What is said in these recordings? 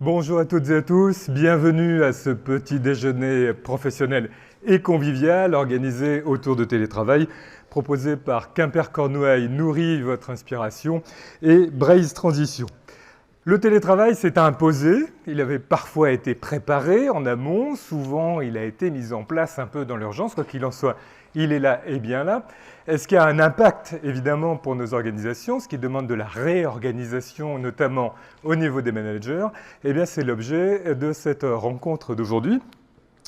Bonjour à toutes et à tous, bienvenue à ce petit déjeuner professionnel et convivial organisé autour de télétravail, proposé par Quimper-Cornouailles Nourrit votre inspiration et Braze Transition. Le télétravail s'est imposé, il avait parfois été préparé en amont, souvent il a été mis en place un peu dans l'urgence, quoi qu'il en soit, il est là et bien là. Est-ce qu'il y a un impact évidemment pour nos organisations, ce qui demande de la réorganisation notamment au niveau des managers? Eh bien c'est l'objet de cette rencontre d'aujourd'hui.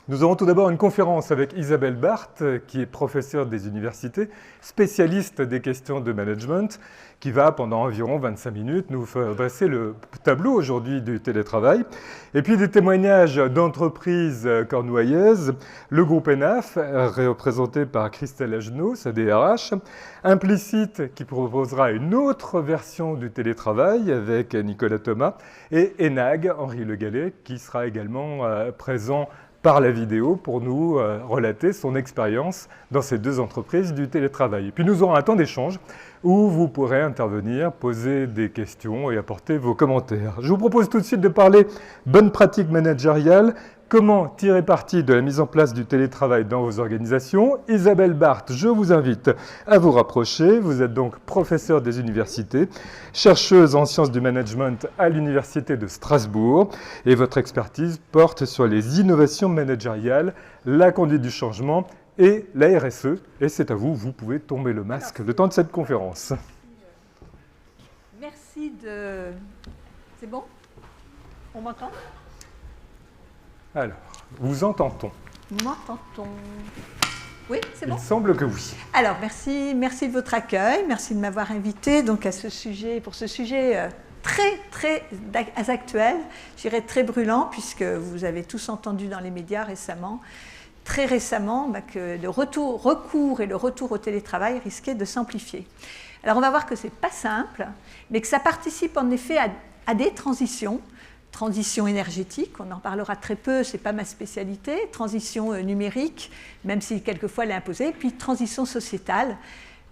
Nous aurons tout d'abord une conférence avec Isabelle Barthes, qui est professeure des universités, spécialiste des questions de management, qui va pendant environ 25 minutes nous faire dresser le tableau aujourd'hui du télétravail. Et puis des témoignages d'entreprises cornouaillaises, le groupe ENAF, représenté par Christelle Agenot, sa DRH, Implicite, qui proposera une autre version du télétravail avec Nicolas Thomas, et ENAG, Henri Le Gallet, qui sera également présent par la vidéo pour nous relater son expérience dans ces deux entreprises du télétravail. Et puis nous aurons un temps d'échange où vous pourrez intervenir, poser des questions et apporter vos commentaires. Je vous propose tout de suite de parler bonnes pratiques managériales, comment tirer parti de la mise en place du télétravail dans vos organisations. Isabelle Barthes, je vous invite à vous rapprocher. Vous êtes donc professeure des universités, chercheuse en sciences du management à l'Université de Strasbourg et votre expertise porte sur les innovations managériales, la conduite du changement et la RSE. Et c'est à vous, vous pouvez tomber le masque le temps de cette conférence. Merci de... C'est bon? On m'entend? Alors, vous entend-on? M'entend-on? Oui, c'est bon? Il semble que oui. Alors, merci de votre accueil, merci de m'avoir invité donc à ce sujet, pour ce sujet très actuel, je dirais très brûlant, puisque vous avez tous entendu dans les médias récemment, très récemment, que le recours et le retour au télétravail risquaient de s'amplifier. Alors, on va voir que ce n'est pas simple, mais que ça participe en effet à des transitions. Transition énergétique, on en parlera très peu, ce n'est pas ma spécialité, transition numérique, même si quelquefois elle est imposée, puis transition sociétale,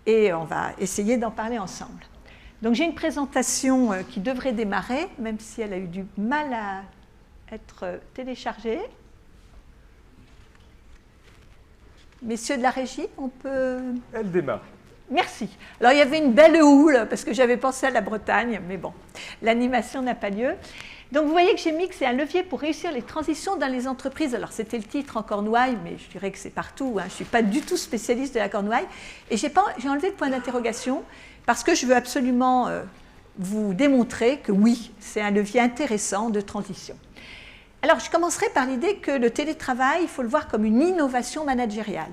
et on va essayer d'en parler ensemble. Donc j'ai une présentation qui devrait démarrer, même si elle a eu du mal à être téléchargée. Messieurs de la régie, on peut... Elle démarre. Merci. Alors il y avait une belle houle, parce que j'avais pensé à la Bretagne, mais bon, l'animation n'a pas lieu. Donc vous voyez que j'ai mis que c'est un levier pour réussir les transitions dans les entreprises. Alors c'était le titre en Cornouailles, mais je dirais que c'est partout. Je ne suis pas du tout spécialiste de la Cornouaille. Et j'ai enlevé le point d'interrogation parce que je veux absolument vous démontrer que oui, c'est un levier intéressant de transition. Alors je commencerai par l'idée que le télétravail, il faut le voir comme une innovation managériale.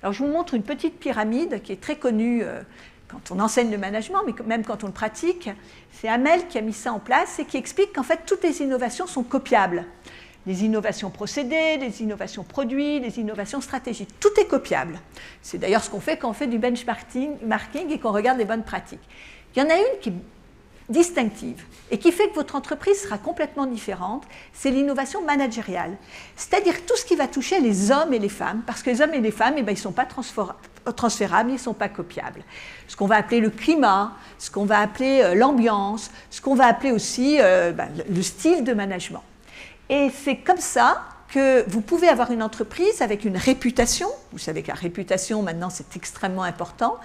Alors je vous montre une petite pyramide qui est très connue quand on enseigne le management, mais même quand on le pratique. C'est Hamel qui a mis ça en place et qui explique qu'en fait, toutes les innovations sont copiables. Les innovations procédés, les innovations produits, les innovations stratégiques. Tout est copiable. C'est d'ailleurs ce qu'on fait quand on fait du benchmarking et qu'on regarde les bonnes pratiques. Il y en a une qui est distinctive et qui fait que votre entreprise sera complètement différente, c'est l'innovation managériale. C'est-à-dire tout ce qui va toucher les hommes et les femmes, parce que les hommes et les femmes, ils ne sont pas transférables, ils ne sont pas copiables. Ce qu'on va appeler le climat, ce qu'on va appeler l'ambiance, ce qu'on va appeler aussi le style de management. Et c'est comme ça que vous pouvez avoir une entreprise avec une réputation, vous savez que la réputation maintenant c'est extrêmement important,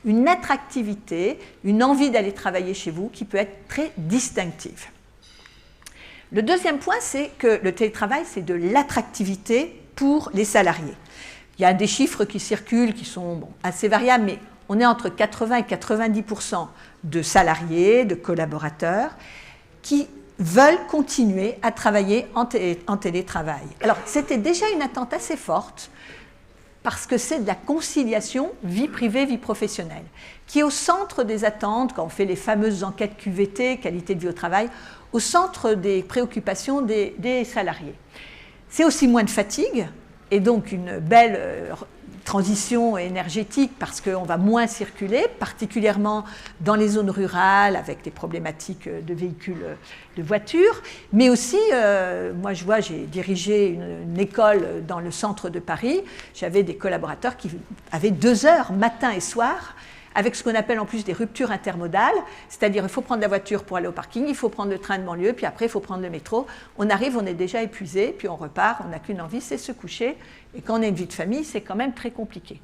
une attractivité, une envie d'aller travailler chez vous qui peut être très distinctive. Le deuxième point, c'est que le télétravail, c'est de l'attractivité pour les salariés. Il y a des chiffres qui circulent qui sont assez variables, mais on est entre 80 et 90% de salariés, de collaborateurs qui veulent continuer à travailler en télétravail. Alors, c'était déjà une attente assez forte parce que c'est de la conciliation vie privée, vie professionnelle, qui est au centre des attentes, quand on fait les fameuses enquêtes QVT, qualité de vie au travail, au centre des préoccupations des salariés. C'est aussi moins de fatigue, et donc une belle transition énergétique parce qu'on va moins circuler, particulièrement dans les zones rurales avec des problématiques de véhicules, de voitures, mais aussi, moi je vois, j'ai dirigé une école dans le centre de Paris, j'avais des collaborateurs qui avaient 2 heures matin et soir avec ce qu'on appelle en plus des ruptures intermodales, c'est-à-dire il faut prendre la voiture pour aller au parking, il faut prendre le train de banlieue, puis après il faut prendre le métro. On arrive, on est déjà épuisé, puis on repart, on n'a qu'une envie, c'est se coucher. Et quand on a une vie de famille, c'est quand même très compliqué.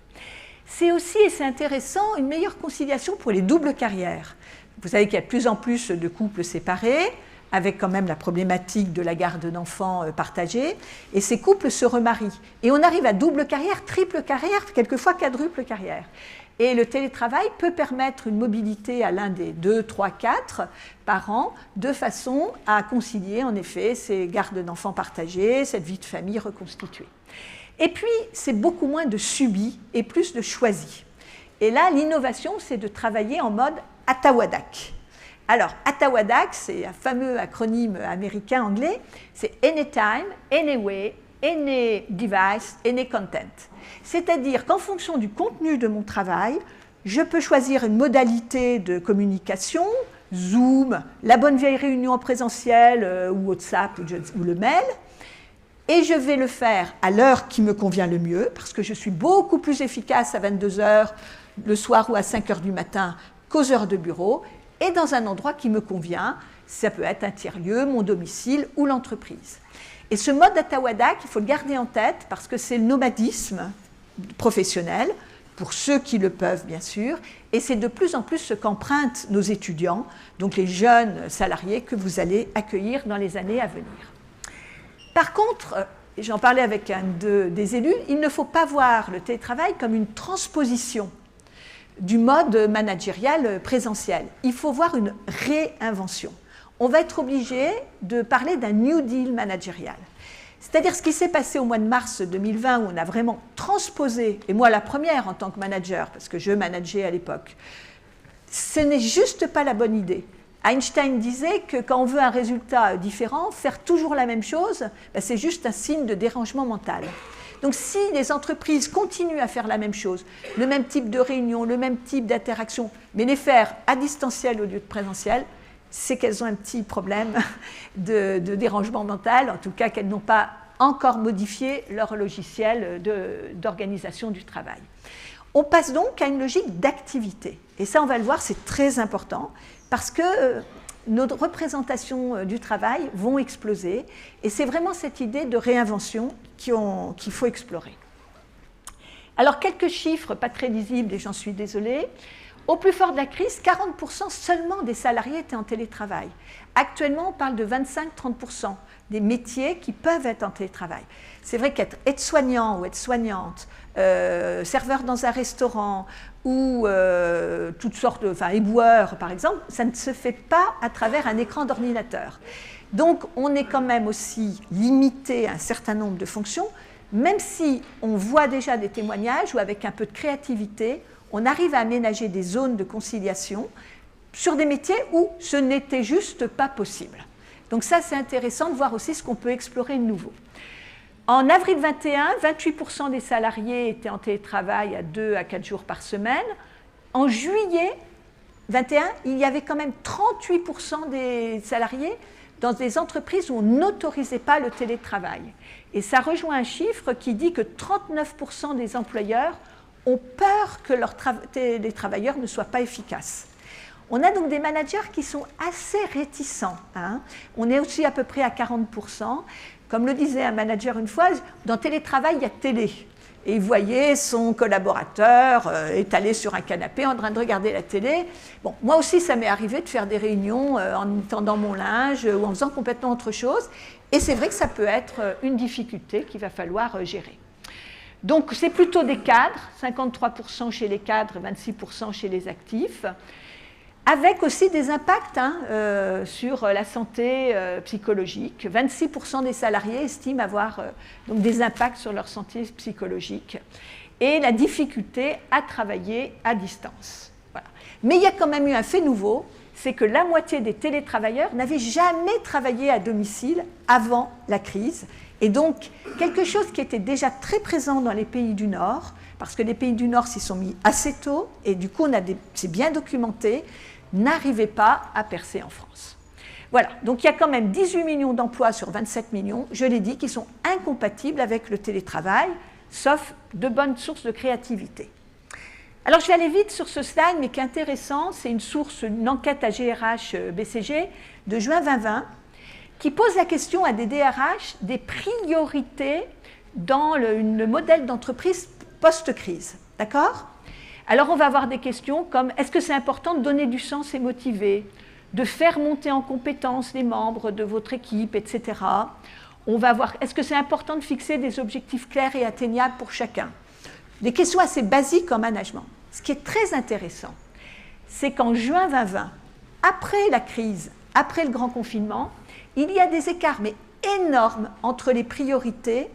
C'est aussi, et c'est intéressant, une meilleure conciliation pour les doubles carrières. Vous savez qu'il y a de plus en plus de couples séparés, avec quand même la problématique de la garde d'enfants partagée, et ces couples se remarient. Et on arrive à double carrière, triple carrière, quelquefois quadruple carrière. Et le télétravail peut permettre une mobilité à l'un des 2, 3, 4 par an, de façon à concilier en effet ces gardes d'enfants partagées, cette vie de famille reconstituée. Et puis, c'est beaucoup moins de subi et plus de choisi. Et là, l'innovation, c'est de travailler en mode Atawadak. Alors, Atawadak, c'est un fameux acronyme américain-anglais, c'est Anytime, Anyway, Any Device, Any Content. C'est-à-dire qu'en fonction du contenu de mon travail, je peux choisir une modalité de communication, Zoom, la bonne vieille réunion en présentiel ou WhatsApp ou le mail, et je vais le faire à l'heure qui me convient le mieux, parce que je suis beaucoup plus efficace à 22 heures le soir ou à 5 heures du matin qu'aux heures de bureau, et dans un endroit qui me convient. Ça peut être un tiers-lieu, mon domicile ou l'entreprise. Et ce mode Atawadak, il faut le garder en tête parce que c'est le nomadisme professionnel, pour ceux qui le peuvent bien sûr, et c'est de plus en plus ce qu'empruntent nos étudiants, donc les jeunes salariés que vous allez accueillir dans les années à venir. Par contre, j'en parlais avec un des élus, il ne faut pas voir le télétravail comme une transposition du mode managérial présentiel. Il faut voir une réinvention. On va être obligé de parler d'un New Deal managérial. C'est-à-dire ce qui s'est passé au mois de mars 2020, où on a vraiment transposé, et moi la première en tant que manager, parce que je manageais à l'époque, ce n'est juste pas la bonne idée. Einstein disait que quand on veut un résultat différent, faire toujours la même chose, c'est juste un signe de dérangement mental. Donc si les entreprises continuent à faire la même chose, le même type de réunion, le même type d'interaction, mais les faire à distanciel au lieu de présentiel, c'est qu'elles ont un petit problème de dérangement mental, en tout cas qu'elles n'ont pas encore modifié leur logiciel d'organisation du travail. On passe donc à une logique d'activité. Et ça, on va le voir, c'est très important, parce que nos représentations du travail vont exploser, et c'est vraiment cette idée de réinvention qu'il faut explorer. Alors, quelques chiffres pas très lisibles, et j'en suis désolée. Au plus fort de la crise, 40% seulement des salariés étaient en télétravail. Actuellement, on parle de 25-30% des métiers qui peuvent être en télétravail. C'est vrai qu'être aide-soignant ou aide-soignante, serveur dans un restaurant ou toutes sortes éboueur par exemple, ça ne se fait pas à travers un écran d'ordinateur. Donc on est quand même aussi limité à un certain nombre de fonctions, même si on voit déjà des témoignages où avec un peu de créativité, on arrive à aménager des zones de conciliation sur des métiers où ce n'était juste pas possible. Donc ça, c'est intéressant de voir aussi ce qu'on peut explorer de nouveau. En avril 2021, 28% des salariés étaient en télétravail à 2 à 4 jours par semaine. En juillet 2021, il y avait quand même 38% des salariés dans des entreprises où on n'autorisait pas le télétravail. Et ça rejoint un chiffre qui dit que 39% des employeurs ont peur que les travailleurs ne soient pas efficaces. On a donc des managers qui sont assez réticents. On est aussi à peu près à 40%. Comme le disait un manager une fois, dans télétravail, il y a télé. Et il voyait son collaborateur étalé sur un canapé en train de regarder la télé. Bon, moi aussi, ça m'est arrivé de faire des réunions en tendant mon linge ou en faisant complètement autre chose. Et c'est vrai que ça peut être une difficulté qu'il va falloir gérer. Donc, c'est plutôt des cadres, 53% chez les cadres, 26% chez les actifs, avec aussi des impacts sur la santé psychologique. 26% des salariés estiment avoir donc des impacts sur leur santé psychologique et la difficulté à travailler à distance. Voilà. Mais il y a quand même eu un fait nouveau, c'est que la moitié des télétravailleurs n'avaient jamais travaillé à domicile avant la crise. Et donc, quelque chose qui était déjà très présent dans les pays du Nord, parce que les pays du Nord s'y sont mis assez tôt, et du coup, c'est bien documenté, n'arrivait pas à percer en France. Voilà, donc il y a quand même 18 millions d'emplois sur 27 millions, je l'ai dit, qui sont incompatibles avec le télétravail, sauf de bonnes sources de créativité. Alors, je vais aller vite sur ce slide, mais qui est intéressant. C'est une enquête à GRH BCG de juin 2020 qui pose la question à des DRH des priorités dans le modèle d'entreprise post-crise. D'accord ? Alors, on va avoir des questions comme est-ce que c'est important de donner du sens et motiver, de faire monter en compétence les membres de votre équipe, etc. On va voir est-ce que c'est important de fixer des objectifs clairs et atteignables pour chacun. Des questions assez basiques en management. Ce qui est très intéressant, c'est qu'en juin 2020, après la crise, après le grand confinement, il y a des écarts, mais énormes, entre les priorités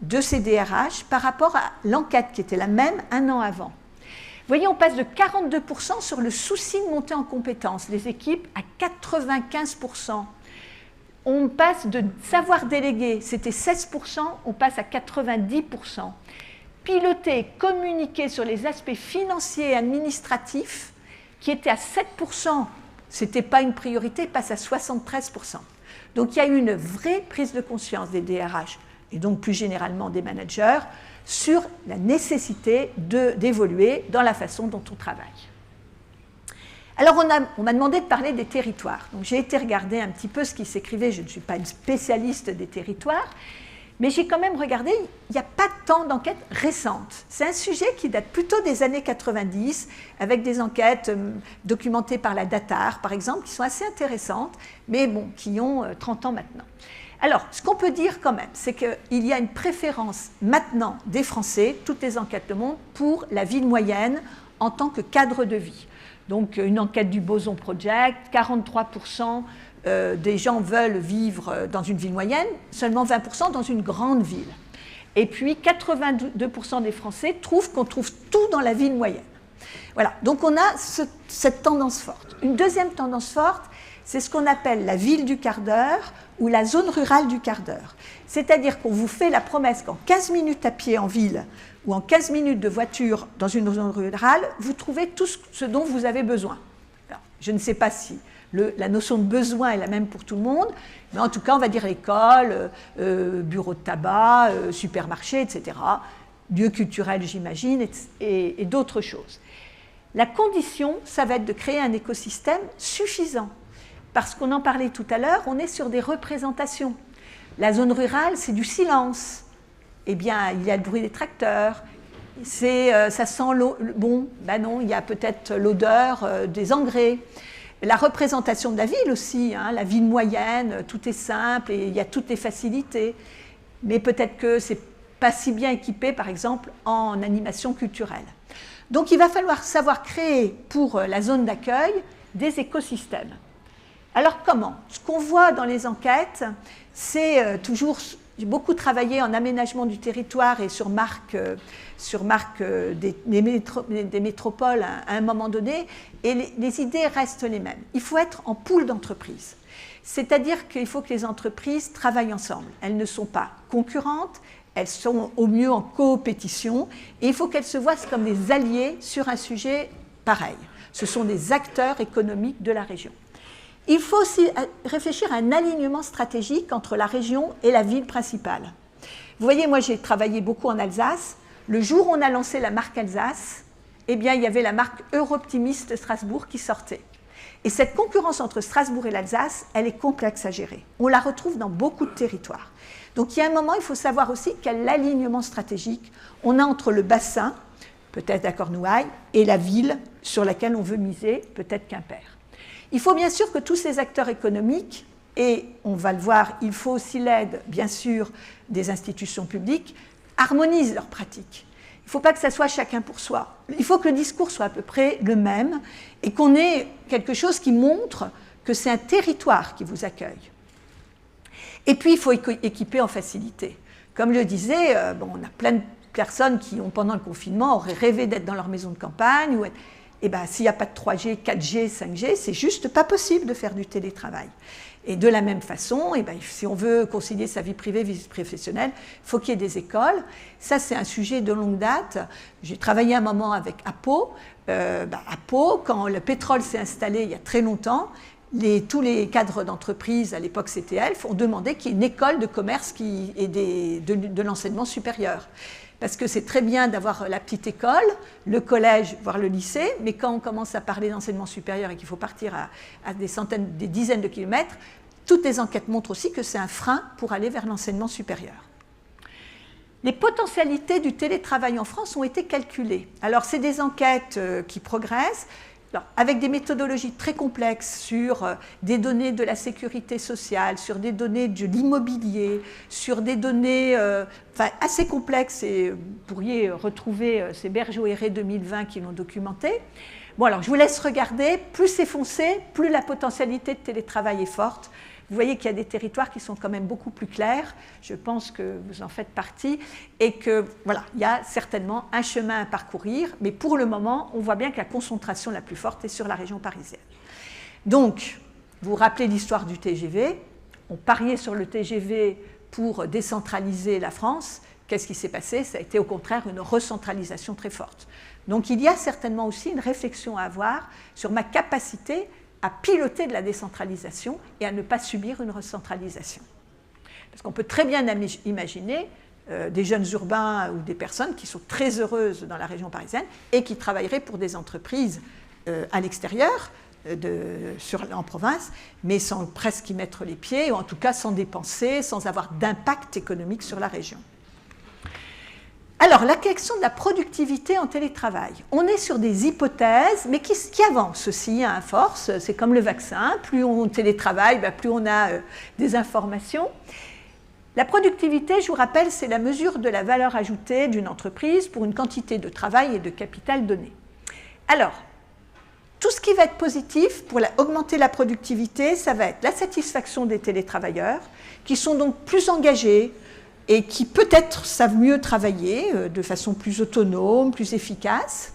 de ces DRH par rapport à l'enquête qui était la même un an avant. Vous voyez, on passe de 42% sur le souci de monter en compétences des équipes à 95%. On passe de savoir déléguer, c'était 16%, on passe à 90%. Piloter, communiquer sur les aspects financiers et administratifs, qui étaient à 7%, ce n'était pas une priorité, passe à 73%. Donc il y a eu une vraie prise de conscience des DRH, et donc plus généralement des managers, sur la nécessité d'évoluer dans la façon dont on travaille. Alors on m'a demandé de parler des territoires. Donc j'ai été regarder un petit peu ce qui s'écrivait, je ne suis pas une spécialiste des territoires, mais j'ai quand même regardé, il n'y a pas tant d'enquêtes récentes. C'est un sujet qui date plutôt des années 90, avec des enquêtes documentées par la DATAR, par exemple, qui sont assez intéressantes, mais bon, qui ont 30 ans maintenant. Alors, ce qu'on peut dire quand même, c'est qu'il y a une préférence maintenant des Français, toutes les enquêtes le montrent, pour la ville moyenne en tant que cadre de vie. Donc, une enquête du Boson Project, 43% des gens veulent vivre dans une ville moyenne, seulement 20% dans une grande ville. Et puis, 82% des Français trouvent qu'on trouve tout dans la ville moyenne. Voilà, donc on a cette tendance forte. Une deuxième tendance forte, c'est ce qu'on appelle la ville du quart d'heure ou la zone rurale du quart d'heure. C'est-à-dire qu'on vous fait la promesse qu'en 15 minutes à pied en ville ou en 15 minutes de voiture dans une zone rurale, vous trouvez tout ce dont vous avez besoin. Alors, je ne sais pas si la notion de besoin est la même pour tout le monde, mais en tout cas, on va dire école, bureau de tabac, supermarché, etc., lieux culturels, j'imagine, et d'autres choses. La condition, ça va être de créer un écosystème suffisant. Parce qu'on en parlait tout à l'heure, on est sur des représentations. La zone rurale, c'est du silence. Eh bien, il y a le bruit des tracteurs. Ça sent l'eau. Bon, ben non, il y a peut-être l'odeur des engrais. La représentation de la ville aussi, hein, la ville moyenne, tout est simple et il y a toutes les facilités. Mais peut-être que ce n'est pas si bien équipé, par exemple, en animation culturelle. Donc, il va falloir savoir créer pour la zone d'accueil des écosystèmes. Alors comment ? Ce qu'on voit dans les enquêtes, c'est toujours beaucoup travaillé en aménagement du territoire et sur marque des métropoles à un moment donné, et les idées restent les mêmes. Il faut être en pool d'entreprises. C'est-à-dire qu'il faut que les entreprises travaillent ensemble. Elles ne sont pas concurrentes, elles sont au mieux en coopétition, et il faut qu'elles se voient comme des alliés sur un sujet pareil. Ce sont des acteurs économiques de la région. Il faut aussi réfléchir à un alignement stratégique entre la région et la ville principale. Vous voyez, moi j'ai travaillé beaucoup en Alsace. Le jour où on a lancé la marque Alsace, eh bien, il y avait la marque Europtimiste de Strasbourg qui sortait. Et cette concurrence entre Strasbourg et l'Alsace, elle est complexe à gérer. On la retrouve dans beaucoup de territoires. Donc il y a un moment, il faut savoir aussi quel alignement stratégique on a entre le bassin, peut-être la Cornouaille, et la ville sur laquelle on veut miser, peut-être Quimper. Il faut bien sûr que tous ces acteurs économiques, et on va le voir, il faut aussi l'aide, bien sûr, des institutions publiques, harmonisent leurs pratiques. Il ne faut pas que ça soit chacun pour soi. Il faut que le discours soit à peu près le même et qu'on ait quelque chose qui montre que c'est un territoire qui vous accueille. Et puis, il faut équiper en facilité. Comme le disait, on a plein de personnes qui, pendant le confinement, auraient rêvé d'être dans leur maison de campagne. Et bien, s'il n'y a pas de 3G, 4G, 5G, c'est juste pas possible de faire du télétravail. Et de la même façon, si on veut concilier sa vie privée, vie professionnelle, il faut qu'il y ait des écoles. Ça, c'est un sujet de longue date. J'ai travaillé un moment avec Apo. Apo, quand le pétrole s'est installé il y a très longtemps, tous les cadres d'entreprise, à l'époque c'était Elf, ont demandé qu'il y ait une école de commerce et de l'enseignement supérieur. parce que c'est très bien d'avoir la petite école, le collège, voire le lycée, mais quand on commence à parler d'enseignement supérieur et qu'il faut partir à des centaines, des dizaines de kilomètres, toutes les enquêtes montrent aussi que c'est un frein pour aller vers l'enseignement supérieur. Les potentialités du télétravail en France ont été calculées. Alors, c'est des enquêtes qui progressent, alors, avec des méthodologies très complexes sur des données de la sécurité sociale, sur des données de l'immobilier, sur des données assez complexes, et vous pourriez retrouver ces Bergeau et Ré 2020 qui l'ont documenté. Bon, alors, je vous laisse regarder. Plus c'est foncé, plus la potentialité de télétravail est forte. Vous voyez qu'il y a des territoires qui sont quand même beaucoup plus clairs. Je pense que vous en faites partie. Et que, voilà, il y a certainement un chemin à parcourir. Mais pour le moment, on voit bien que la concentration la plus forte est sur la région parisienne. Donc, vous vous rappelez l'histoire du TGV. On pariait sur le TGV pour décentraliser la France. Qu'est-ce qui s'est passé? Ça a été au contraire une recentralisation très forte. Donc, il y a certainement aussi une réflexion à avoir sur ma capacité à piloter de la décentralisation et à ne pas subir une recentralisation. Parce qu'on peut très bien imaginer des jeunes urbains ou des personnes qui sont très heureuses dans la région parisienne et qui travailleraient pour des entreprises à l'extérieur, en province, mais sans presque y mettre les pieds, ou en tout cas sans dépenser, sans avoir d'impact économique sur la région. Alors, la question de la productivité en télétravail. On est sur des hypothèses, mais qui avancent aussi à force. C'est comme le vaccin. Plus on télétravaille, plus on a des informations. La productivité, je vous rappelle, c'est la mesure de la valeur ajoutée d'une entreprise pour une quantité de travail et de capital donné. Alors, tout ce qui va être positif pour augmenter la productivité, ça va être la satisfaction des télétravailleurs, qui sont donc plus engagés, et qui peut-être savent mieux travailler de façon plus autonome, plus efficace.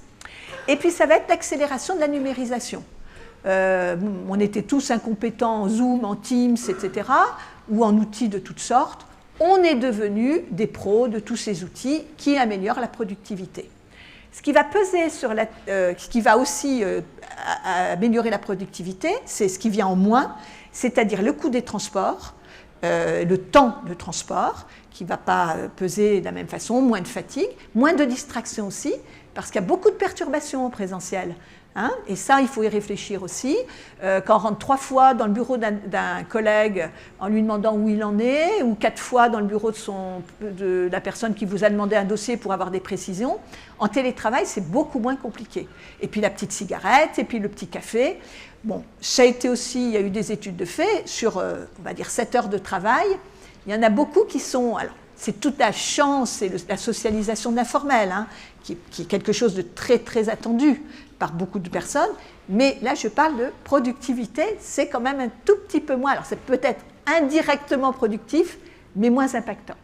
Et puis ça va être l'accélération de la numérisation. On était tous incompétents en Zoom, en Teams, etc., ou en outils de toutes sortes. On est devenus des pros de tous ces outils qui améliorent la productivité. Ce qui va peser sur ce qui va aussi améliorer la productivité, c'est ce qui vient en moins, c'est-à-dire le coût des transports, le temps de transport, qui ne va pas peser de la même façon, moins de fatigue, moins de distraction aussi, parce qu'il y a beaucoup de perturbations en présentiel. Hein, et ça, il faut y réfléchir aussi. Quand on rentre 3 fois dans le bureau d'un collègue en lui demandant où il en est, ou 4 fois dans le bureau de la personne qui vous a demandé un dossier pour avoir des précisions, en télétravail, c'est beaucoup moins compliqué. Et puis la petite cigarette, et puis le petit café. Bon, ça a été aussi, il y a eu des études de fait sur, on va dire, 7 heures de travail. Il y en a beaucoup qui sont... Alors, c'est toute la chance et la socialisation de l'informel, hein, qui est quelque chose de très, très attendu par beaucoup de personnes. Mais là, je parle de productivité, c'est quand même un tout petit peu moins. Alors, c'est peut-être indirectement productif, mais moins impactant.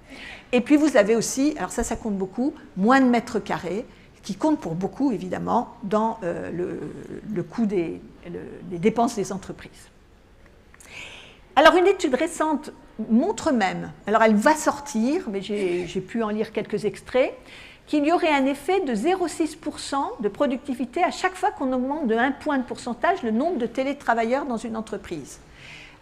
Et puis, vous avez aussi, alors ça compte beaucoup, moins de mètres carrés, qui compte pour beaucoup, évidemment, dans le coût des dépenses des entreprises. Alors, une étude récente montre même, alors elle va sortir, mais j'ai pu en lire quelques extraits, qu'il y aurait un effet de 0,6% de productivité à chaque fois qu'on augmente de 1 point de pourcentage le nombre de télétravailleurs dans une entreprise.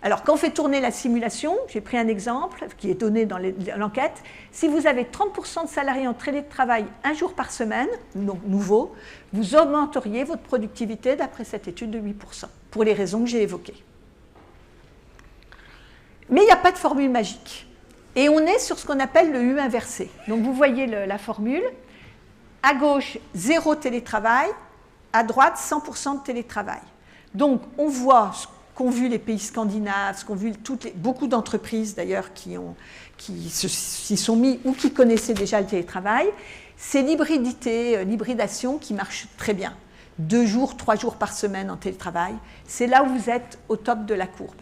Alors, quand on fait tourner la simulation, j'ai pris un exemple qui est donné dans l'enquête, si vous avez 30% de salariés en télétravail un jour par semaine, donc nouveau, vous augmenteriez votre productivité d'après cette étude de 8%, pour les raisons que j'ai évoquées. Mais il n'y a pas de formule magique. Et on est sur ce qu'on appelle le U inversé. Donc vous voyez la formule. À gauche, 0 télétravail. À droite, 100% de télétravail. Donc on voit ce qu'ont vu les pays scandinaves, ce qu'ont vu beaucoup d'entreprises d'ailleurs qui s'y sont mis ou qui connaissaient déjà le télétravail. C'est l'hybridation qui marche très bien. 2 jours, 3 jours par semaine en télétravail. C'est là où vous êtes au top de la courbe.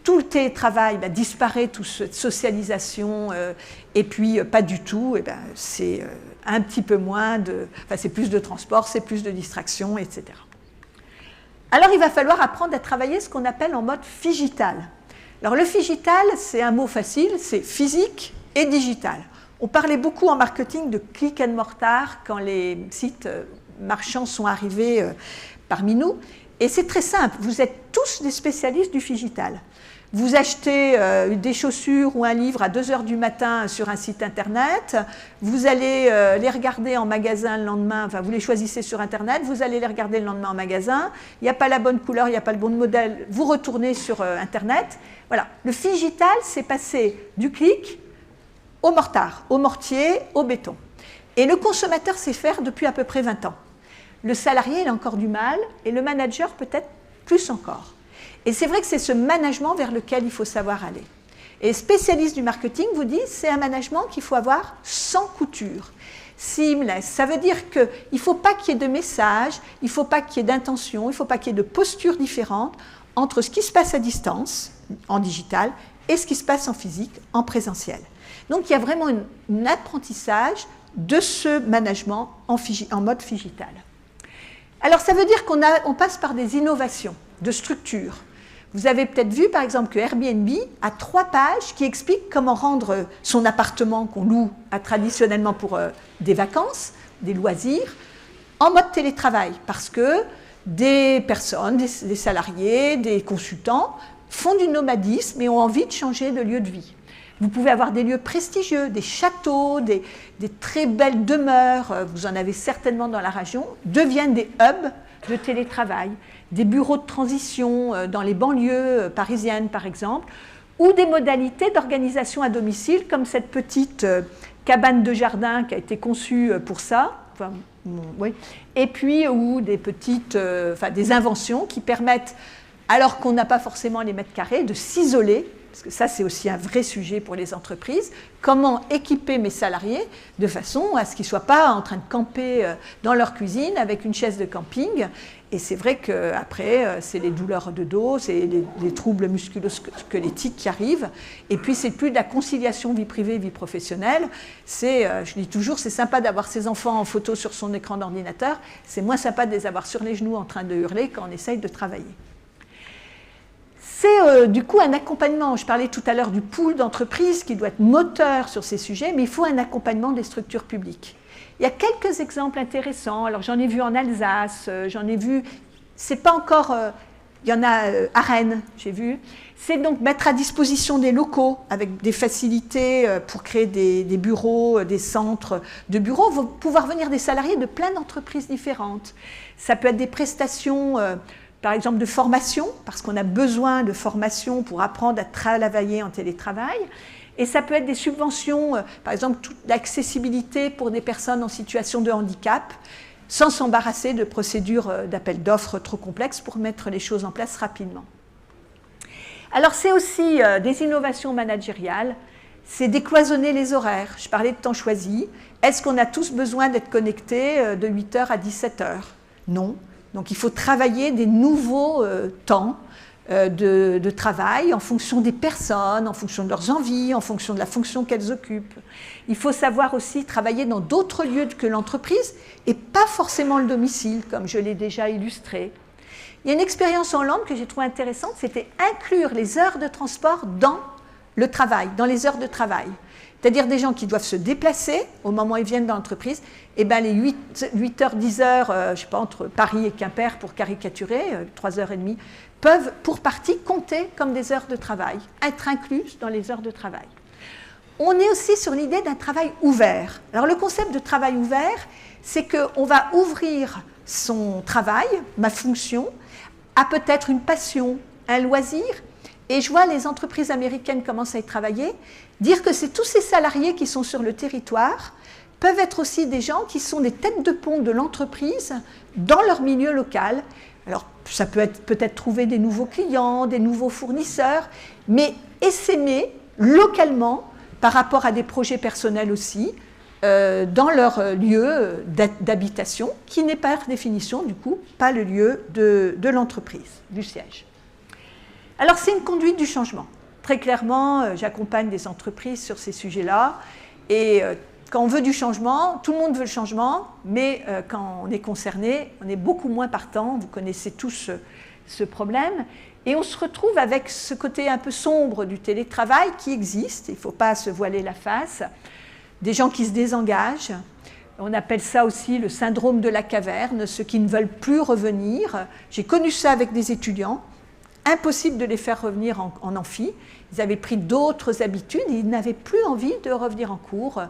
Tout le télétravail disparaît, toute cette socialisation, et puis pas du tout, c'est un petit peu moins c'est plus de transport, c'est plus de distraction, etc. Alors il va falloir apprendre à travailler ce qu'on appelle en mode phygital. Alors le phygital, c'est un mot facile, c'est physique et digital. On parlait beaucoup en marketing de click and mortar quand les sites marchands sont arrivés parmi nous, et c'est très simple, vous êtes tous des spécialistes du phygital. Vous achetez des chaussures ou un livre à 2 heures du matin sur un site internet, vous allez les regarder en magasin le lendemain, enfin vous les choisissez sur internet, vous allez les regarder le lendemain en magasin, il n'y a pas la bonne couleur, il n'y a pas le bon modèle, vous retournez sur internet. Voilà, le digital, c'est passé du clic au mortar, au mortier, au béton. Et le consommateur sait faire depuis à peu près 20 ans. Le salarié, il a encore du mal, et le manager peut-être plus encore. Et c'est vrai que c'est ce management vers lequel il faut savoir aller. Et les spécialistes du marketing vous disent c'est un management qu'il faut avoir sans couture, seamless. Ça veut dire qu'il ne faut pas qu'il y ait de messages, il ne faut pas qu'il y ait d'intention, il ne faut pas qu'il y ait de postures différentes entre ce qui se passe à distance, en digital, et ce qui se passe en physique, en présentiel. Donc il y a vraiment un apprentissage de ce management en mode digital. Alors ça veut dire qu'on passe par des innovations de structure. Vous avez peut-être vu par exemple que Airbnb a 3 pages qui expliquent comment rendre son appartement qu'on loue traditionnellement pour des vacances, des loisirs, en mode télétravail. Parce que des personnes, des salariés, des consultants font du nomadisme et ont envie de changer de lieu de vie. Vous pouvez avoir des lieux prestigieux, des châteaux, des très belles demeures, vous en avez certainement dans la région, deviennent des hubs de télétravail, des bureaux de transition dans les banlieues parisiennes par exemple, ou des modalités d'organisation à domicile comme cette petite cabane de jardin qui a été conçue pour ça, enfin, oui. Et puis ou des petites, des inventions qui permettent, alors qu'on n'a pas forcément les mètres carrés, de s'isoler. Parce que ça, c'est aussi un vrai sujet pour les entreprises. Comment équiper mes salariés de façon à ce qu'ils ne soient pas en train de camper dans leur cuisine avec une chaise de camping. Et c'est vrai qu'après, c'est les douleurs de dos, c'est les troubles musculo-squelettiques qui arrivent. Et puis, c'est plus de la conciliation vie privée, vie professionnelle. Je dis toujours, c'est sympa d'avoir ses enfants en photo sur son écran d'ordinateur. C'est moins sympa de les avoir sur les genoux en train de hurler quand on essaye de travailler. C'est du coup un accompagnement. Je parlais tout à l'heure du pool d'entreprises qui doit être moteur sur ces sujets, mais il faut un accompagnement des structures publiques. Il y a quelques exemples intéressants. Alors j'en ai vu en Alsace, j'en ai vu, c'est pas encore, il y en a à Rennes, j'ai vu. C'est donc mettre à disposition des locaux avec des facilités pour créer des bureaux, des centres de bureaux, vont pouvoir venir des salariés de plein d'entreprises différentes. Ça peut être des prestations par exemple de formation, parce qu'on a besoin de formation pour apprendre à travailler en télétravail. Et ça peut être des subventions, par exemple toute l'accessibilité pour des personnes en situation de handicap, sans s'embarrasser de procédures d'appel d'offres trop complexes pour mettre les choses en place rapidement. Alors c'est aussi des innovations managériales, c'est décloisonner les horaires. Je parlais de temps choisi. Est-ce qu'on a tous besoin d'être connectés de 8h à 17h? Non. Donc il faut travailler des nouveaux temps de travail en fonction des personnes, en fonction de leurs envies, en fonction de la fonction qu'elles occupent. Il faut savoir aussi travailler dans d'autres lieux que l'entreprise et pas forcément le domicile, comme je l'ai déjà illustré. Il y a une expérience en Hollande que j'ai trouvée intéressante, c'était inclure les heures de transport dans le travail, dans les heures de travail. C'est-à-dire des gens qui doivent se déplacer au moment où ils viennent dans l'entreprise, et bien les 8h, 10h, je ne sais pas, entre Paris et Quimper pour caricaturer, 3h30, peuvent pour partie compter comme des heures de travail, être inclus dans les heures de travail. On est aussi sur l'idée d'un travail ouvert. Alors le concept de travail ouvert, c'est qu'on va ouvrir son travail, ma fonction, à peut-être une passion, un loisir. Et je vois les entreprises américaines commencent à y travailler, dire que c'est tous ces salariés qui sont sur le territoire, peuvent être aussi des gens qui sont des têtes de pont de l'entreprise dans leur milieu local. Alors, ça peut être peut-être trouver des nouveaux clients, des nouveaux fournisseurs, mais essaimer localement, par rapport à des projets personnels aussi, dans leur lieu d'habitation, qui n'est par définition, du coup, pas le lieu de l'entreprise, du siège. Alors, c'est une conduite du changement. Très clairement, j'accompagne des entreprises sur ces sujets-là. Et quand on veut du changement, tout le monde veut le changement, mais quand on est concerné, on est beaucoup moins partant. Vous connaissez tous ce problème. Et on se retrouve avec ce côté un peu sombre du télétravail qui existe. Il ne faut pas se voiler la face. Des gens qui se désengagent. On appelle ça aussi le syndrome de la caverne, ceux qui ne veulent plus revenir. J'ai connu ça avec des étudiants. Impossible de les faire revenir en amphi. Ils avaient pris d'autres habitudes et ils n'avaient plus envie de revenir en cours,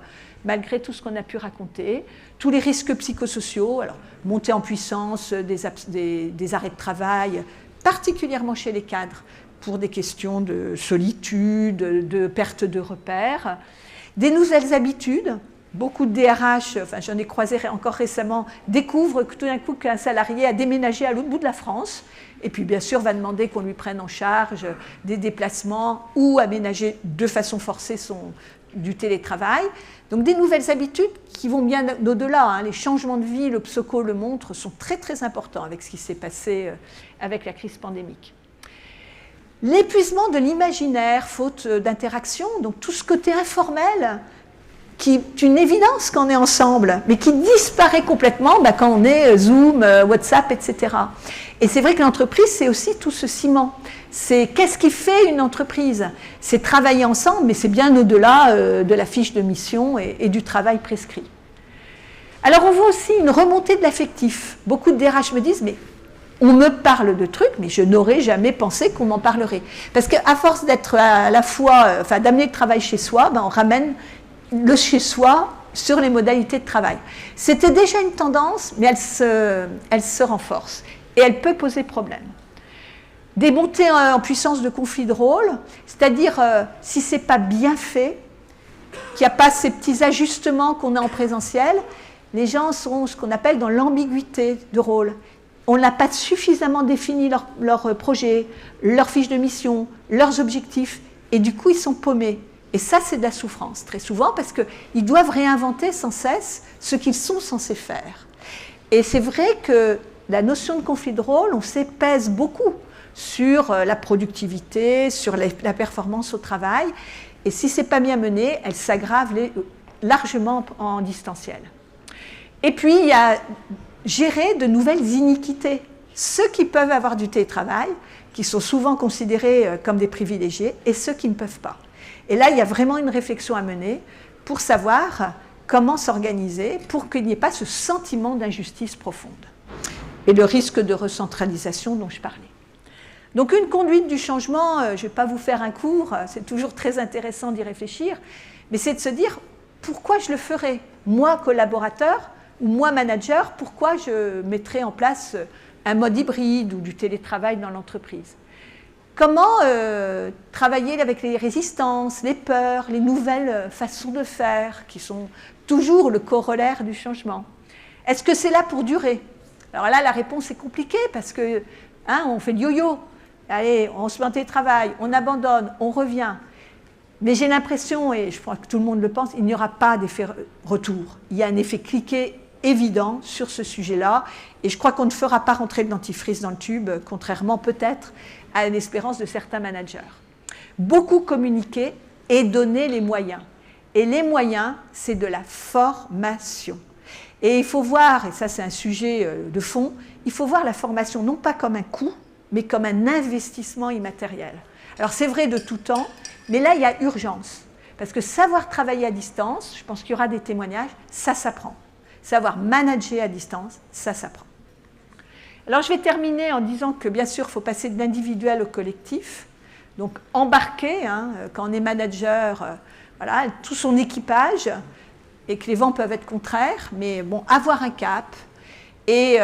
malgré tout ce qu'on a pu raconter. Tous les risques psychosociaux, alors montée en puissance des arrêts de travail, particulièrement chez les cadres, pour des questions de solitude, de perte de repères. Des nouvelles habitudes. Beaucoup de DRH, enfin j'en ai croisé encore récemment, découvrent que tout d'un coup qu'un salarié a déménagé à l'autre bout de la France et puis bien sûr va demander qu'on lui prenne en charge des déplacements ou aménager de façon forcée du télétravail. Donc des nouvelles habitudes qui vont bien au-delà. Hein. Les changements de vie, le PSOCO le montre, sont très très importants avec ce qui s'est passé avec la crise pandémique. L'épuisement de l'imaginaire, faute d'interaction, donc tout ce côté informel, qui est une évidence quand on est ensemble, mais qui disparaît complètement quand on est Zoom, WhatsApp, etc. Et c'est vrai que l'entreprise, c'est aussi tout ce ciment. C'est qu'est-ce qui fait une entreprise? C'est travailler ensemble, mais c'est bien au-delà de la fiche de mission et du travail prescrit. Alors on voit aussi une remontée de l'affectif. Beaucoup de DRH me disent, mais on me parle de trucs, mais je n'aurais jamais pensé qu'on m'en parlerait. Parce qu'à force d'être à la fois, d'amener le travail chez soi, on ramène le chez-soi sur les modalités de travail. C'était déjà une tendance, mais elle se renforce et elle peut poser problème. Des montées en puissance de conflits de rôle, c'est-à-dire si ce n'est pas bien fait, qu'il n'y a pas ces petits ajustements qu'on a en présentiel, les gens sont ce qu'on appelle dans l'ambiguïté de rôle. On n'a pas suffisamment défini leur projet, leur fiche de mission, leurs objectifs, et du coup ils sont paumés. Et ça, c'est de la souffrance, très souvent, parce qu'ils doivent réinventer sans cesse ce qu'ils sont censés faire. Et c'est vrai que la notion de conflit de rôle, on sait, pèse beaucoup sur la productivité, sur la performance au travail. Et si ce n'est pas bien mené, elle s'aggrave largement en distanciel. Et puis, il y a gérer de nouvelles iniquités. Ceux qui peuvent avoir du télétravail, qui sont souvent considérés comme des privilégiés, et ceux qui ne peuvent pas. Et là, il y a vraiment une réflexion à mener pour savoir comment s'organiser pour qu'il n'y ait pas ce sentiment d'injustice profonde et le risque de recentralisation dont je parlais. Donc une conduite du changement, je ne vais pas vous faire un cours, c'est toujours très intéressant d'y réfléchir, mais c'est de se dire pourquoi je le ferais, moi collaborateur ou moi manager, pourquoi je mettrais en place un mode hybride ou du télétravail dans l'entreprise. Comment travailler avec les résistances, les peurs, les nouvelles façons de faire qui sont toujours le corollaire du changement. Est-ce que c'est là pour durer? Alors là, la réponse est compliquée parce que on fait le yo-yo. Allez, on se met en télétravail, on abandonne, on revient. Mais j'ai l'impression, et je crois que tout le monde le pense, il n'y aura pas d'effet retour. Il y a un effet cliquet évident sur ce sujet-là, et je crois qu'on ne fera pas rentrer de dentifrice dans le tube, contrairement peut-être à l'espérance de certains managers. Beaucoup communiquer et donner les moyens. Et les moyens, c'est de la formation. Et il faut voir, et ça c'est un sujet de fond, il faut voir la formation non pas comme un coût, mais comme un investissement immatériel. Alors c'est vrai de tout temps, mais là il y a urgence. Parce que savoir travailler à distance, je pense qu'il y aura des témoignages, ça s'apprend. Savoir manager à distance, ça s'apprend. Alors je vais terminer en disant que bien sûr il faut passer de l'individuel au collectif. Donc embarquer, quand on est manager, voilà, tout son équipage, et que les vents peuvent être contraires, mais bon, avoir un cap, et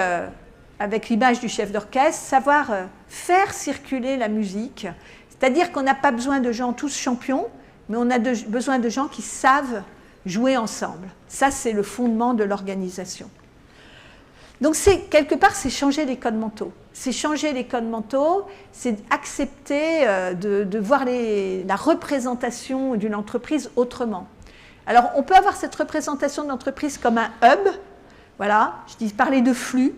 avec l'image du chef d'orchestre, savoir faire circuler la musique, c'est-à-dire qu'on n'a pas besoin de gens tous champions, mais on a besoin de gens qui savent jouer ensemble. Ça, c'est le fondement de l'organisation. Donc, quelque part, c'est changer les codes mentaux. C'est changer les codes mentaux, c'est accepter de voir la représentation d'une entreprise autrement. Alors, on peut avoir cette représentation de l'entreprise comme un hub. Voilà, je dis parler de flux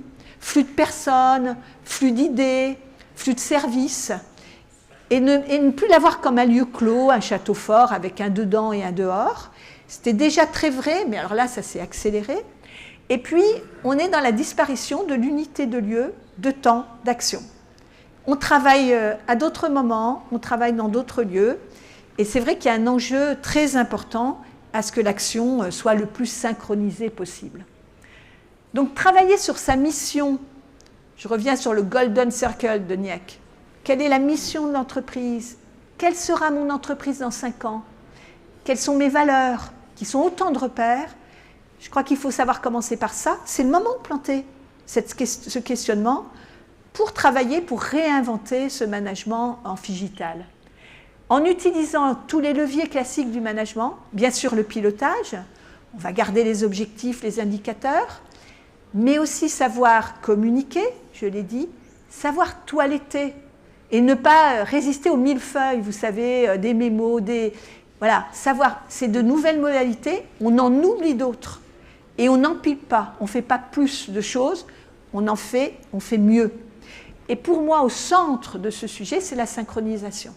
de personnes, flux d'idées, flux de services, et ne plus l'avoir comme un lieu clos, un château fort avec un dedans et un dehors. C'était déjà très vrai, mais alors là, ça s'est accéléré. Et puis, on est dans la disparition de l'unité de lieu, de temps, d'action. On travaille à d'autres moments, on travaille dans d'autres lieux, et c'est vrai qu'il y a un enjeu très important à ce que l'action soit le plus synchronisée possible. Donc, travailler sur sa mission, je reviens sur le Golden Circle de Niek, Quelle est la mission de l'entreprise? Quelle sera mon entreprise dans 5 ans? Quelles sont mes valeurs, qui sont autant de repères? Je crois qu'il faut savoir commencer par ça. C'est le moment de planter ce questionnement pour travailler, pour réinventer ce management amphigital. En utilisant tous les leviers classiques du management, bien sûr le pilotage, on va garder les objectifs, les indicateurs, mais aussi savoir communiquer, je l'ai dit, savoir toiletter et ne pas résister aux millefeuilles, vous savez, des mémos, voilà, savoir, c'est de nouvelles modalités, on en oublie d'autres et on n'empile pas, on ne fait pas plus de choses, on fait mieux. Et pour moi, au centre de ce sujet, c'est la synchronisation.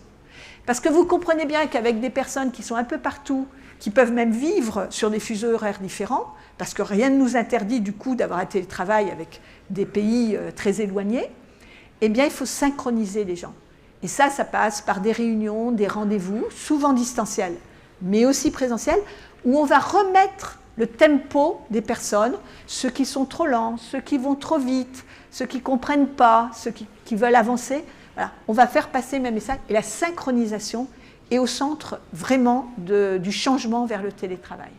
Parce que vous comprenez bien qu'avec des personnes qui sont un peu partout, qui peuvent même vivre sur des fuseaux horaires différents, parce que rien ne nous interdit du coup d'avoir un télétravail avec des pays très éloignés, eh bien il faut synchroniser les gens. Et ça passe par des réunions, des rendez-vous, souvent distanciels, mais aussi présentiels, où on va remettre le tempo des personnes, ceux qui sont trop lents, ceux qui vont trop vite, ceux qui ne comprennent pas, ceux qui veulent avancer. Voilà. On va faire passer mes messages. Et la synchronisation est au centre vraiment du changement vers le télétravail.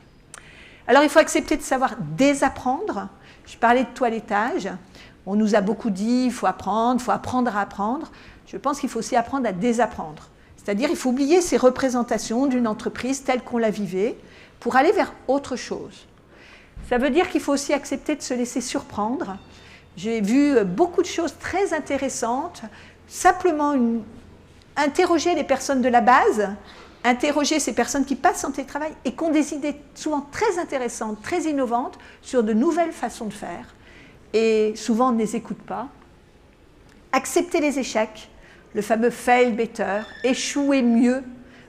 Alors il faut accepter de savoir désapprendre. Je parlais de toilettage. On nous a beaucoup dit il faut apprendre à apprendre. Je pense qu'il faut aussi apprendre à désapprendre. C'est-à-dire il faut oublier ces représentations d'une entreprise telle qu'on la vivait pour aller vers autre chose. Ça veut dire qu'il faut aussi accepter de se laisser surprendre. J'ai vu beaucoup de choses très intéressantes. Simplement interroger les personnes de la base, interroger ces personnes qui passent en télétravail et qui ont des idées souvent très intéressantes, très innovantes sur de nouvelles façons de faire. Et souvent, on ne les écoute pas. Accepter les échecs, le fameux fail better, échouer mieux.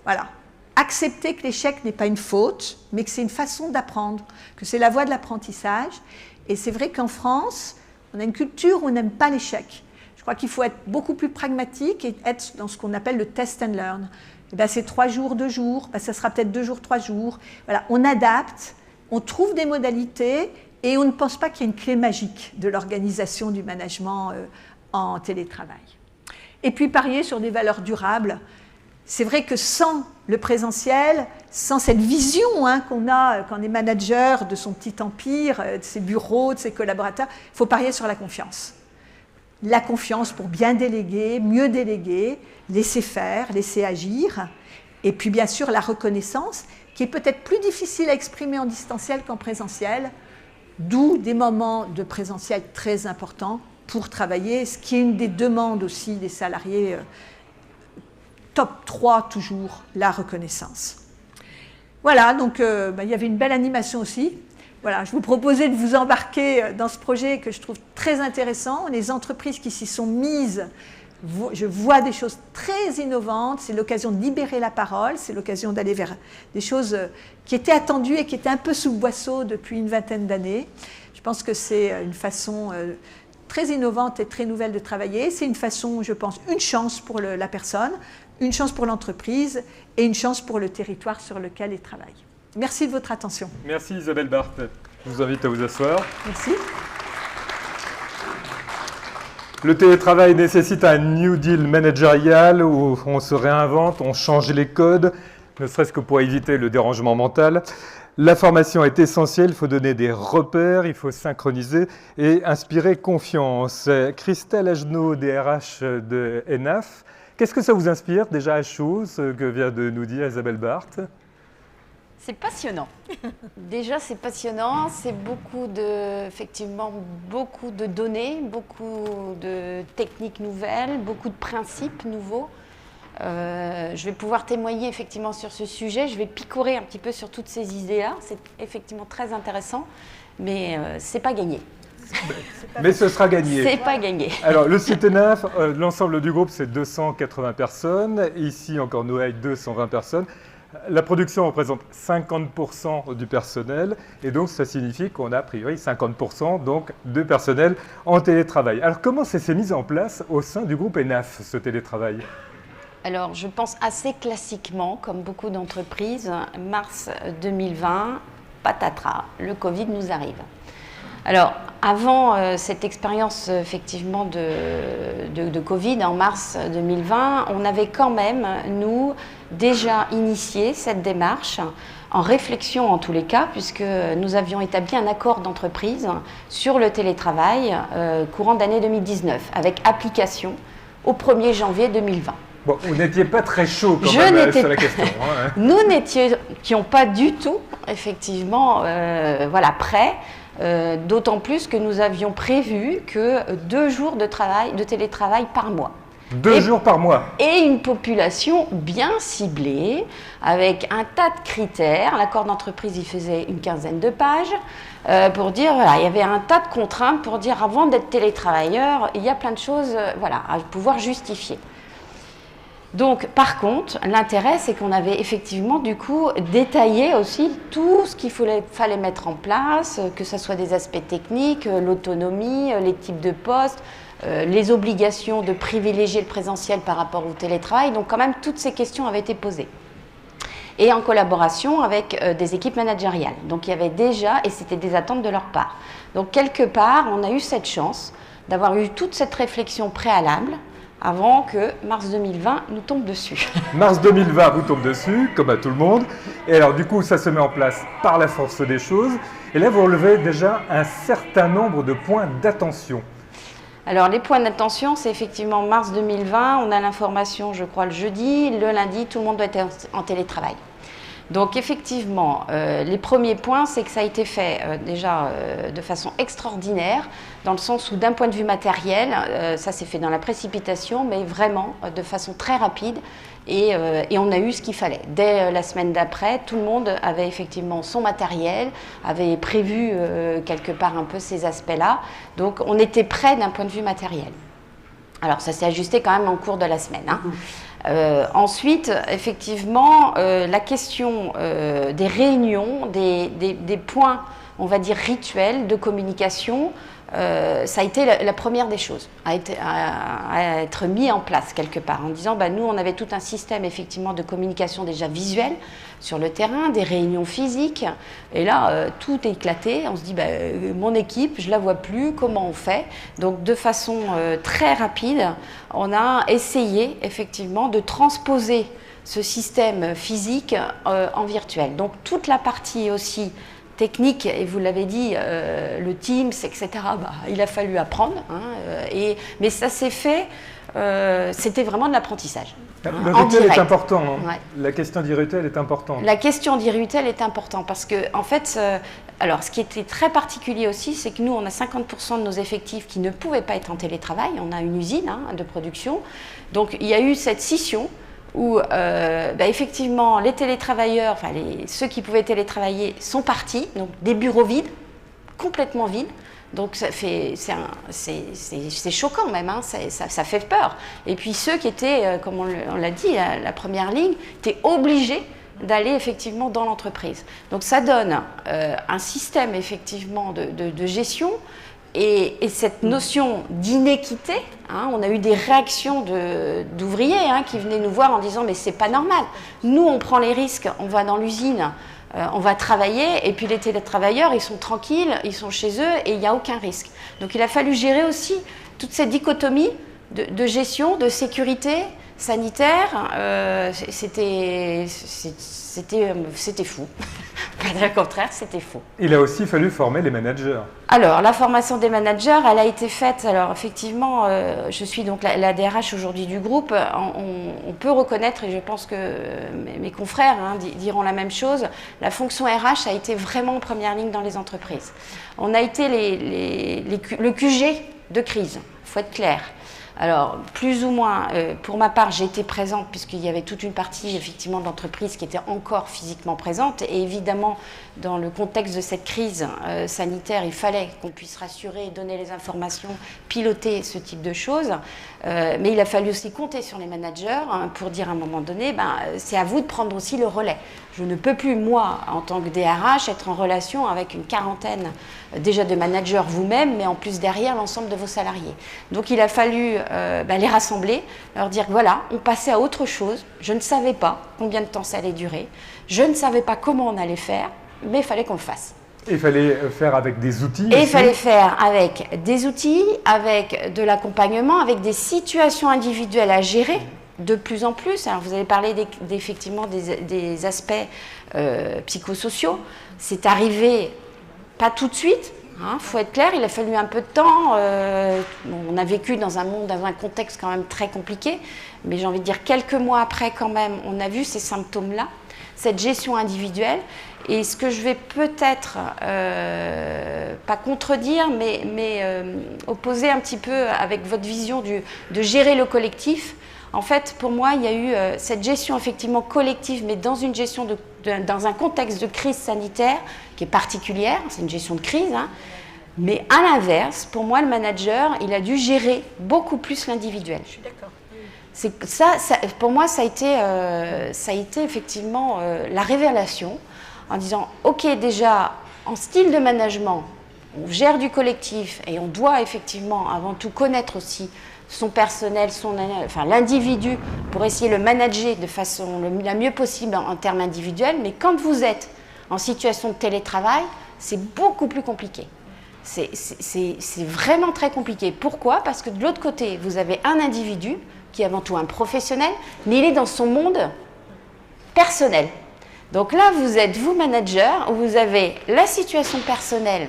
Voilà. Accepter que l'échec n'est pas une faute, mais que c'est une façon d'apprendre, que c'est la voie de l'apprentissage. Et c'est vrai qu'en France, on a une culture où on n'aime pas l'échec. Je crois qu'il faut être beaucoup plus pragmatique et être dans ce qu'on appelle le test and learn. Et bien, c'est 3 jours, 2 jours, ben, ça sera peut-être 2 jours, 3 jours. Voilà, on adapte, on trouve des modalités et on ne pense pas qu'il y a une clé magique de l'organisation du management en télétravail. Et puis parier sur des valeurs durables. C'est vrai que sans le présentiel, sans cette vision qu'on a quand on est manager de son petit empire, de ses bureaux, de ses collaborateurs, il faut parier sur la confiance. La confiance pour bien déléguer, mieux déléguer, laisser faire, laisser agir. Et puis bien sûr la reconnaissance, qui est peut-être plus difficile à exprimer en distanciel qu'en présentiel, d'où des moments de présentiel très importants pour travailler, ce qui est une des demandes aussi des salariés. Top 3 toujours, la reconnaissance. Voilà, donc il y avait une belle animation aussi. Voilà, je vous proposais de vous embarquer dans ce projet que je trouve très intéressant. Les entreprises qui s'y sont mises, je vois des choses très innovantes. C'est l'occasion de libérer la parole, c'est l'occasion d'aller vers des choses qui étaient attendues et qui étaient un peu sous le boisseau depuis une vingtaine d'années. Je pense que c'est une façon très innovante et très nouvelle de travailler. C'est une façon, je pense, une chance pour la personne, une chance pour l'entreprise et une chance pour le territoire sur lequel elle travaille. Merci de votre attention. Merci Isabelle Barthes. Je vous invite à vous asseoir. Merci. Le télétravail nécessite un New Deal managérial où on se réinvente, on change les codes, ne serait-ce que pour éviter le dérangement mental. La formation est essentielle, il faut donner des repères, il faut synchroniser et inspirer confiance. Christelle Agenot, DRH de ENAF, qu'est-ce que ça vous inspire déjà à chaud, ce que vient de nous dire Isabelle Barthes? C'est passionnant. Déjà, c'est passionnant. C'est effectivement beaucoup de données, beaucoup de techniques nouvelles, beaucoup de principes nouveaux. Je vais pouvoir témoigner effectivement sur ce sujet. Je vais picorer un petit peu sur toutes ces idées-là. C'est effectivement très intéressant, mais c'est pas gagné. Mais ce sera gagné. C'est pas gagné. Alors, le site ENAF, l'ensemble du groupe, c'est 280 personnes. Ici, en Cornouailles, 220 personnes. La production représente 50% du personnel et donc ça signifie qu'on a a priori 50% donc, de personnel en télétravail. Alors comment ça s'est mis en place au sein du groupe ENAF, ce télétravail? Alors je pense assez classiquement, comme beaucoup d'entreprises, mars 2020, patatras, le Covid nous arrive. Alors avant cette expérience effectivement de Covid en mars 2020, on avait quand même, nous, déjà initié cette démarche en réflexion en tous les cas, puisque nous avions établi un accord d'entreprise sur le télétravail courant d'année 2019, avec application au 1er janvier 2020. Bon, vous n'étiez pas très chaud quand même sur la question. Hein. Nous n'étions pas du tout, effectivement, prêts, d'autant plus que nous avions prévu que 2 jours de télétravail par mois. 2 jours par mois. Et une population bien ciblée, avec un tas de critères. L'accord d'entreprise, il faisait une 15aine de pages, pour dire, voilà, il y avait un tas de contraintes pour dire, avant d'être télétravailleur, il y a plein de choses à pouvoir justifier. Donc, par contre, l'intérêt, c'est qu'on avait effectivement, du coup, détaillé aussi tout ce qu'il fallait mettre en place, que ce soit des aspects techniques, l'autonomie, les types de postes, les obligations de privilégier le présentiel par rapport au télétravail. Donc, quand même, toutes ces questions avaient été posées. Et en collaboration avec des équipes managériales. Donc, il y avait déjà, et c'était des attentes de leur part. Donc, quelque part, on a eu cette chance d'avoir eu toute cette réflexion préalable avant que mars 2020 nous tombe dessus. Mars 2020 vous tombe dessus, comme à tout le monde. Et alors du coup, ça se met en place par la force des choses. Et là, vous relevez déjà un certain nombre de points d'attention. Alors les points d'attention, c'est effectivement mars 2020. On a l'information, je crois, le jeudi. Le lundi, tout le monde doit être en télétravail. Donc effectivement, les premiers points, c'est que ça a été fait déjà de façon extraordinaire, dans le sens où d'un point de vue matériel, ça s'est fait dans la précipitation, mais vraiment de façon très rapide, et on a eu ce qu'il fallait. Dès la semaine d'après, tout le monde avait effectivement son matériel, avait prévu quelque part un peu ces aspects-là, donc on était prêt d'un point de vue matériel. Alors ça s'est ajusté quand même en cours de la semaine, hein. Ensuite, effectivement, la question des réunions, des points, on va dire, rituels de communication, ça a été la première des choses à être mis en place quelque part, en disant, nous, on avait tout un système effectivement de communication déjà visuelle sur le terrain, des réunions physiques, et là, tout est éclaté. On se dit, mon équipe, je ne la vois plus, comment on fait? Donc, de façon très rapide, on a essayé effectivement de transposer ce système physique en virtuel. Donc, toute la partie aussi technique, et vous l'avez dit, le Teams, etc., il a fallu apprendre, hein, mais ça s'est fait, c'était vraiment de l'apprentissage. Le rituel est important, hein. Ouais. La question du rituel est importante. La question du rituel est importante parce que, en fait, alors ce qui était très particulier aussi, c'est que nous, on a 50% de nos effectifs qui ne pouvaient pas être en télétravail. On a une usine de production. Donc, il y a eu cette scission où effectivement les télétravailleurs, ceux qui pouvaient télétravailler sont partis, donc des bureaux vides, complètement vides. Donc c'est choquant même, hein, ça fait peur. Et puis ceux qui étaient, comme on l'a dit, la première ligne, étaient obligés d'aller effectivement dans l'entreprise. Donc ça donne un système effectivement de gestion. Et cette notion d'inéquité, hein, on a eu des réactions d'ouvriers qui venaient nous voir en disant « mais c'est pas normal, nous on prend les risques, on va dans l'usine, on va travailler et puis les télétravailleurs ils sont tranquilles, ils sont chez eux et il n'y a aucun risque ». Donc il a fallu gérer aussi toute cette dichotomie de gestion, de sécurité sanitaire, c'était fou. Au contraire, c'était faux. Il a aussi fallu former les managers. Alors, la formation des managers, elle a été faite. Alors, effectivement, je suis donc la DRH aujourd'hui du groupe. On peut reconnaître, et je pense que mes confrères diront la même chose, la fonction RH a été vraiment en première ligne dans les entreprises. On a été le QG de crise, il faut être clair. Alors, plus ou moins, pour ma part, j'ai été présente puisqu'il y avait toute une partie, effectivement, de l'entreprise qui était encore physiquement présente. Et évidemment, dans le contexte de cette crise sanitaire, il fallait qu'on puisse rassurer, donner les informations, piloter ce type de choses. Mais il a fallu aussi compter sur les managers pour dire à un moment donné, c'est à vous de prendre aussi le relais. Je ne peux plus, moi, en tant que DRH, être en relation avec une quarantaine déjà de managers vous-même, mais en plus derrière l'ensemble de vos salariés. Donc il a fallu les rassembler, leur dire voilà, on passait à autre chose. Je ne savais pas combien de temps ça allait durer, je ne savais pas comment on allait faire, mais il fallait qu'on le fasse. Et il fallait faire avec des outils. Et il fallait faire avec des outils, avec de l'accompagnement, avec des situations individuelles à gérer de plus en plus. Alors vous avez parlé effectivement des aspects psychosociaux. C'est arrivé pas tout de suite. Faut être clair, il a fallu un peu de temps. On a vécu dans un monde, dans un contexte quand même très compliqué. Mais j'ai envie de dire quelques mois après quand même, on a vu ces symptômes-là, cette gestion individuelle. Et ce que je vais peut-être, pas contredire, mais opposer un petit peu avec votre vision de gérer le collectif. En fait, pour moi, il y a eu cette gestion effectivement collective, mais dans une gestion dans un contexte de crise sanitaire qui est particulière, c'est une gestion de crise. Mais à l'inverse, pour moi, le manager, il a dû gérer beaucoup plus l'individuel. Je suis d'accord. Pour moi, ça a été effectivement la révélation en disant, ok, déjà, en style de management, on gère du collectif et on doit effectivement, avant tout, connaître aussi son personnel, l'individu, pour essayer de le manager de façon la mieux possible en termes individuels. Mais quand vous êtes en situation de télétravail, c'est beaucoup plus compliqué. C'est vraiment très compliqué. Pourquoi ? Parce que de l'autre côté, vous avez un individu qui est avant tout un professionnel, mais il est dans son monde personnel. Donc là, vous êtes, vous, manager, où vous avez la situation personnelle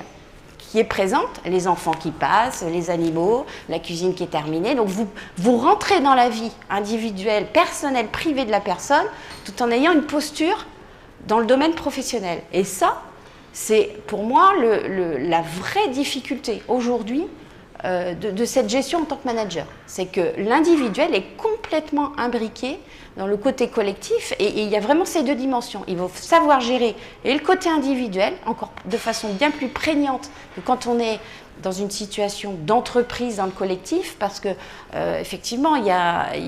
qui est présente, les enfants qui passent, les animaux, la cuisine qui est terminée. Donc vous rentrez dans la vie individuelle, personnelle, privée de la personne, tout en ayant une posture dans le domaine professionnel. Et ça, c'est pour moi la vraie difficulté aujourd'hui de cette gestion en tant que manager. C'est que l'individuel est complètement imbriqué dans le côté collectif et il y a vraiment ces deux dimensions. Il faut savoir gérer et le côté individuel, encore de façon bien plus prégnante que quand on est dans une situation d'entreprise dans le collectif, parce que effectivement, il y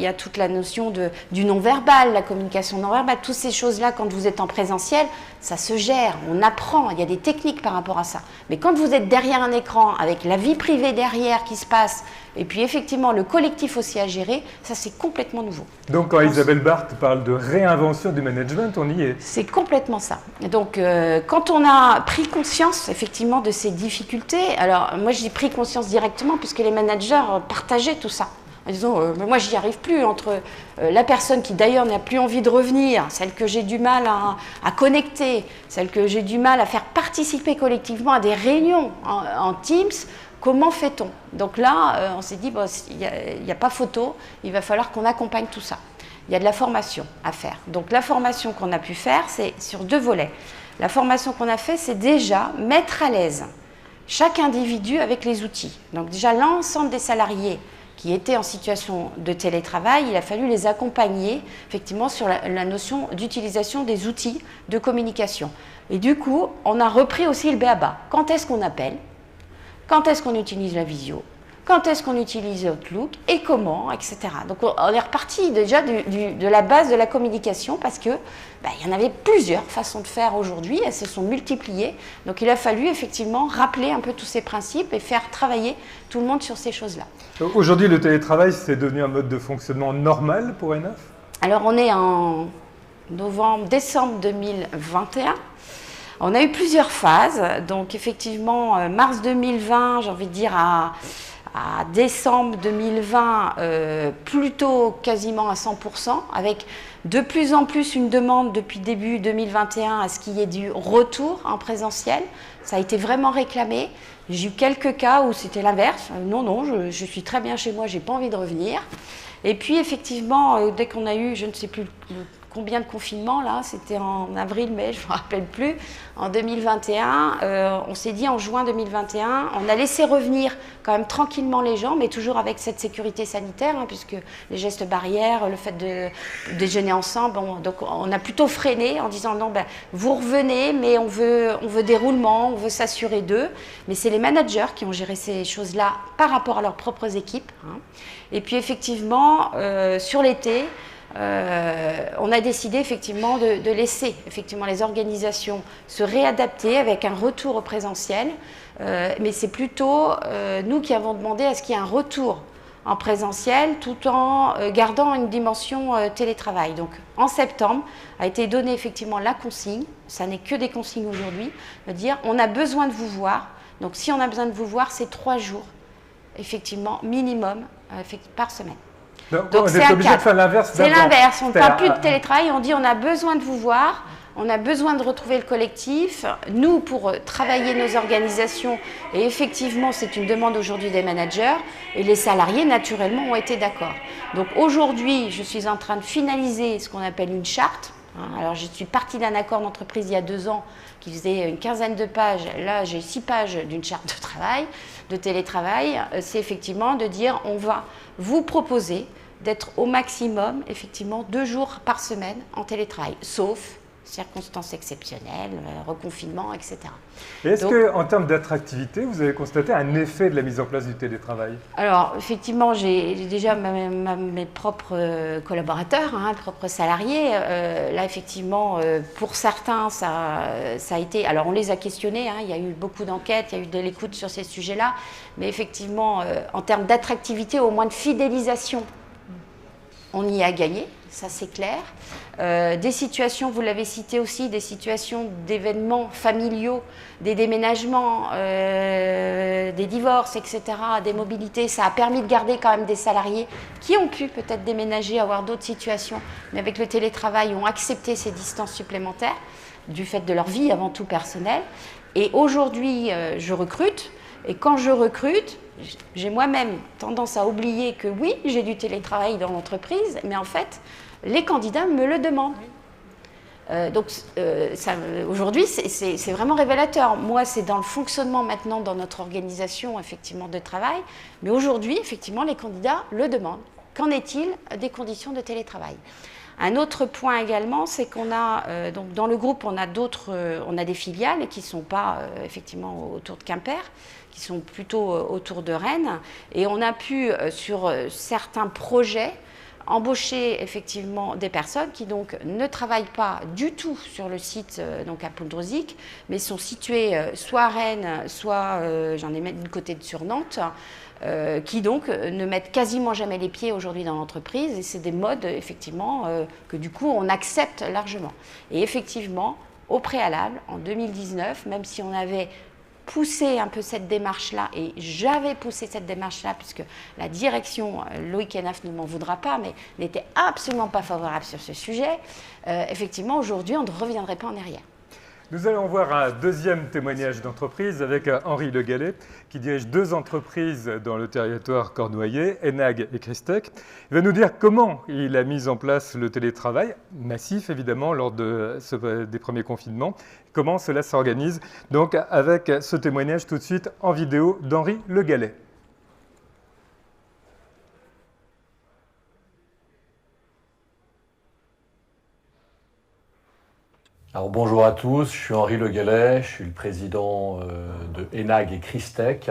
a toute la notion du non-verbal, la communication non-verbale, toutes ces choses-là, quand vous êtes en présentiel, ça se gère, on apprend, il y a des techniques par rapport à ça. Mais quand vous êtes derrière un écran, avec la vie privée derrière qui se passe, et puis effectivement le collectif aussi à gérer, ça c'est complètement nouveau. Donc quand Isabelle Barthes parle de réinvention du management, on y est. C'est complètement ça. Donc quand on a pris conscience effectivement de ces difficultés, alors moi j'ai pris conscience directement puisque les managers partageaient tout ça. En disant, mais moi j'y arrive plus, entre la personne qui d'ailleurs n'a plus envie de revenir, celle que j'ai du mal à connecter, celle que j'ai du mal à faire participer collectivement à des réunions en Teams, comment fait-on? Donc là, on s'est dit, bon, il n'y a pas photo, il va falloir qu'on accompagne tout ça. Il y a de la formation à faire. Donc la formation qu'on a pu faire, c'est sur 2 volets. La formation qu'on a fait, c'est déjà mettre à l'aise chaque individu avec les outils. Donc déjà, l'ensemble des salariés qui étaient en situation de télétravail, il a fallu les accompagner effectivement sur la notion d'utilisation des outils de communication. Et du coup, on a repris aussi le b.a.-ba. Quand est-ce qu'on appelle? Quand est-ce qu'on utilise la visio? Quand est-ce qu'on utilise Outlook? Et comment? Etc. Donc on est reparti déjà de la base de la communication parce que il y en avait plusieurs façons de faire aujourd'hui, elles se sont multipliées. Donc il a fallu effectivement rappeler un peu tous ces principes et faire travailler tout le monde sur ces choses-là. Aujourd'hui, le télétravail, c'est devenu un mode de fonctionnement normal pour ENAF? Alors on est en décembre 2021. On a eu plusieurs phases. Donc effectivement, mars 2020, j'ai envie de dire à décembre 2020, plutôt quasiment à 100%, avec de plus en plus une demande depuis début 2021 à ce qu'il y ait du retour en présentiel. Ça a été vraiment réclamé. J'ai eu quelques cas où c'était l'inverse. Non, je suis très bien chez moi, j'ai pas envie de revenir. Et puis effectivement, dès qu'on a eu, je ne sais plus combien de confinements, là, c'était en avril, mai, je ne me rappelle plus, en 2021, on s'est dit en juin 2021, on a laissé revenir quand même tranquillement les gens, mais toujours avec cette sécurité sanitaire, puisque les gestes barrières, le fait de déjeuner ensemble, donc on a plutôt freiné en disant non, vous revenez, mais on veut des roulements, on veut s'assurer d'eux, mais c'est les managers qui ont géré ces choses-là par rapport à leurs propres équipes. Et puis effectivement, sur l'été, on a décidé effectivement de laisser effectivement les organisations se réadapter avec un retour au présentiel, mais c'est plutôt nous qui avons demandé à ce qu'il y ait un retour en présentiel tout en gardant une dimension télétravail. Donc en septembre a été donnée effectivement la consigne, ça n'est que des consignes aujourd'hui, de dire on a besoin de vous voir. Donc si on a besoin de vous voir, c'est 3 jours effectivement minimum par semaine. Donc c'est obligé de faire l'inverse. C'est l'inverse, on ne parle plus de télétravail, on dit on a besoin de vous voir. On a besoin de retrouver le collectif. Nous, pour travailler nos organisations, et effectivement, c'est une demande aujourd'hui des managers, et les salariés, naturellement, ont été d'accord. Donc aujourd'hui, je suis en train de finaliser ce qu'on appelle une charte. Alors, je suis partie d'un accord d'entreprise il y a 2 ans qui faisait une quinzaine de pages. Là, j'ai 6 pages d'une charte de travail, de télétravail. C'est effectivement de dire on va vous proposer d'être au maximum, effectivement, 2 jours par semaine en télétravail, sauf circonstances exceptionnelles, reconfinement, etc. Est-ce qu'en termes d'attractivité, vous avez constaté un effet de la mise en place du télétravail? Alors, effectivement, j'ai déjà mes propres collaborateurs, propres salariés. Là, effectivement, pour certains, ça a été... Alors, on les a questionnés, il y a eu beaucoup d'enquêtes, il y a eu de l'écoute sur ces sujets-là. Mais effectivement, en termes d'attractivité, au moins de fidélisation, on y a gagné, ça c'est clair. Des situations, vous l'avez cité aussi, des situations d'événements familiaux, des déménagements, des divorces, etc., des mobilités, ça a permis de garder quand même des salariés qui ont pu peut-être déménager, avoir d'autres situations, mais avec le télétravail ont accepté ces distances supplémentaires du fait de leur vie avant tout personnelle. Et aujourd'hui, je recrute, et quand je recrute, j'ai moi-même tendance à oublier que oui, j'ai du télétravail dans l'entreprise, mais en fait, les candidats me le demandent. Donc aujourd'hui, c'est vraiment révélateur. Moi, c'est dans le fonctionnement maintenant dans notre organisation effectivement de travail, mais aujourd'hui, effectivement, les candidats le demandent. Qu'en est-il des conditions de télétravail ? Un autre point également, c'est qu'on a, donc dans le groupe, on a des filiales qui ne sont pas effectivement autour de Quimper, qui sont plutôt autour de Rennes. Et on a pu, sur certains projets, embaucher effectivement des personnes qui donc ne travaillent pas du tout sur le site donc à Poudrezic, mais sont situées soit à Rennes, soit j'en ai même du côté sur Nantes, qui donc ne mettent quasiment jamais les pieds aujourd'hui dans l'entreprise, et c'est des modes effectivement que du coup on accepte largement. Et effectivement, au préalable, en 2019, même si on avait poussé un peu cette démarche-là, et j'avais poussé cette démarche-là, puisque la direction, Loïc Henaf ne m'en voudra pas, mais n'était absolument pas favorable sur ce sujet, effectivement, aujourd'hui, on ne reviendrait pas en arrière. Nous allons voir un deuxième témoignage d'entreprise avec Henri Le Gallet, qui dirige 2 entreprises dans le territoire cornouaillais, Enag et Christec. Il va nous dire comment il a mis en place le télétravail, massif évidemment, lors des premiers confinements, comment cela s'organise. Donc avec ce témoignage tout de suite en vidéo d'Henri Le Gallet. Alors bonjour à tous, je suis Henri Le Gallet, je suis le président de Enag et Christec,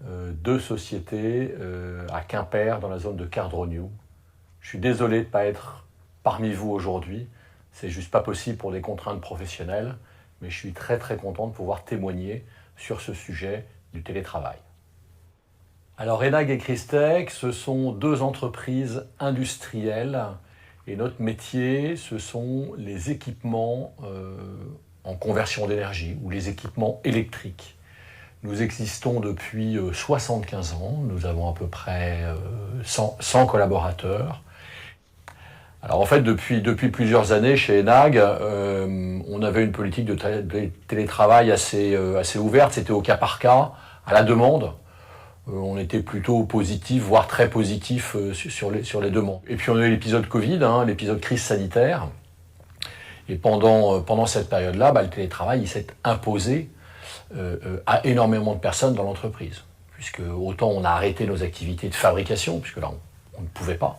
2 sociétés à Quimper dans la zone de Cardrognou. Je suis désolé de ne pas être parmi vous aujourd'hui, c'est juste pas possible pour des contraintes professionnelles, mais je suis très très content de pouvoir témoigner sur ce sujet du télétravail. Alors Enag et Christec, ce sont 2 entreprises industrielles. Et notre métier, ce sont les équipements en conversion d'énergie ou les équipements électriques. Nous existons depuis 75 ans, nous avons à peu près 100 collaborateurs. Alors en fait, depuis plusieurs années chez Enag, on avait une politique de télétravail assez ouverte, c'était au cas par cas, à la demande. On était plutôt positif, voire très positif sur les demandes. Et puis on a eu l'épisode Covid, l'épisode crise sanitaire. Et pendant cette période-là, le télétravail il s'est imposé à énormément de personnes dans l'entreprise. Puisque autant on a arrêté nos activités de fabrication, puisque là on ne pouvait pas.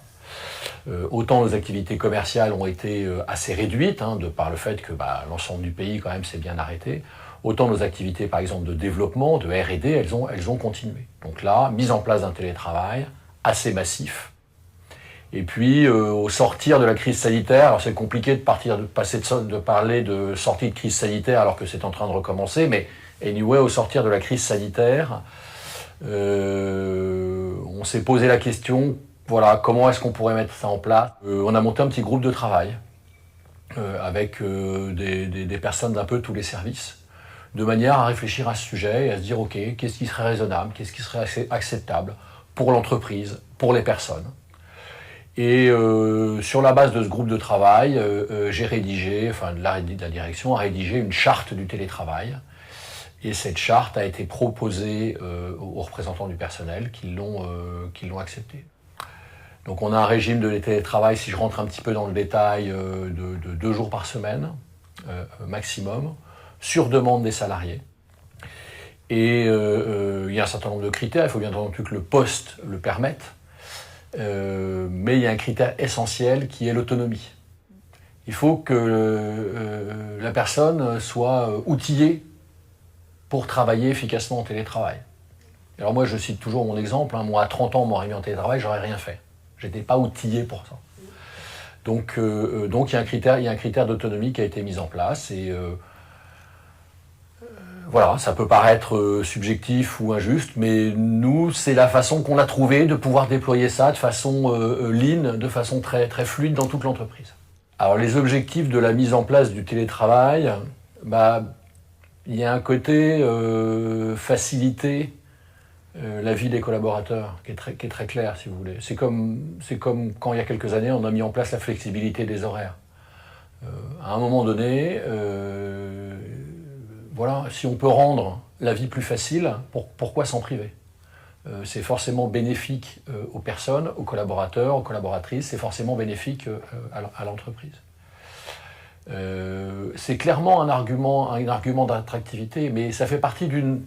Autant nos activités commerciales ont été assez réduites, de par le fait que l'ensemble du pays quand même s'est bien arrêté. Autant nos activités, par exemple, de développement, de R&D, elles ont continué. Donc là, mise en place d'un télétravail assez massif. Et puis, au sortir de la crise sanitaire, alors c'est compliqué de parler de sortie de crise sanitaire alors que c'est en train de recommencer, mais anyway, au sortir de la crise sanitaire, On s'est posé la question, voilà, comment est-ce qu'on pourrait mettre ça en place. On a monté un petit groupe de travail avec des personnes d'un peu tous les services, de manière à réfléchir à ce sujet et à se dire, ok, qu'est-ce qui serait raisonnable, qu'est-ce qui serait acceptable pour l'entreprise, pour les personnes. Et sur la base de ce groupe de travail, j'ai rédigé, enfin la direction a rédigé une charte du télétravail. Et cette charte a été proposée aux représentants du personnel qui l'ont acceptée. Donc on a un régime de télétravail, si je rentre un petit peu dans le détail, de 2 jours par semaine, maximum, sur demande des salariés. Et il y a un certain nombre de critères, il faut bien entendu que le poste le permette, mais il y a un critère essentiel qui est l'autonomie. Il faut que la personne soit outillée pour travailler efficacement en télétravail. Alors moi, je cite toujours mon exemple, hein, moi à 30 ans, on m'aurait mis en télétravail, j'aurais rien fait. Je n'étais pas outillé pour ça. Donc il y a un critère d'autonomie qui a été mis en place et voilà, ça peut paraître subjectif ou injuste, mais nous, c'est la façon qu'on a trouvé de pouvoir déployer ça de façon lean, de façon très, très fluide dans toute l'entreprise. Alors les objectifs de la mise en place du télétravail, il y a un côté faciliter la vie des collaborateurs qui est très clair, si vous voulez. C'est comme quand il y a quelques années, on a mis en place la flexibilité des horaires. À un moment donné, voilà, si on peut rendre la vie plus facile, pourquoi s'en priver? C'est forcément bénéfique aux personnes, aux collaborateurs, aux collaboratrices, c'est forcément bénéfique à l'entreprise. C'est clairement un argument d'attractivité, mais ça fait partie d'une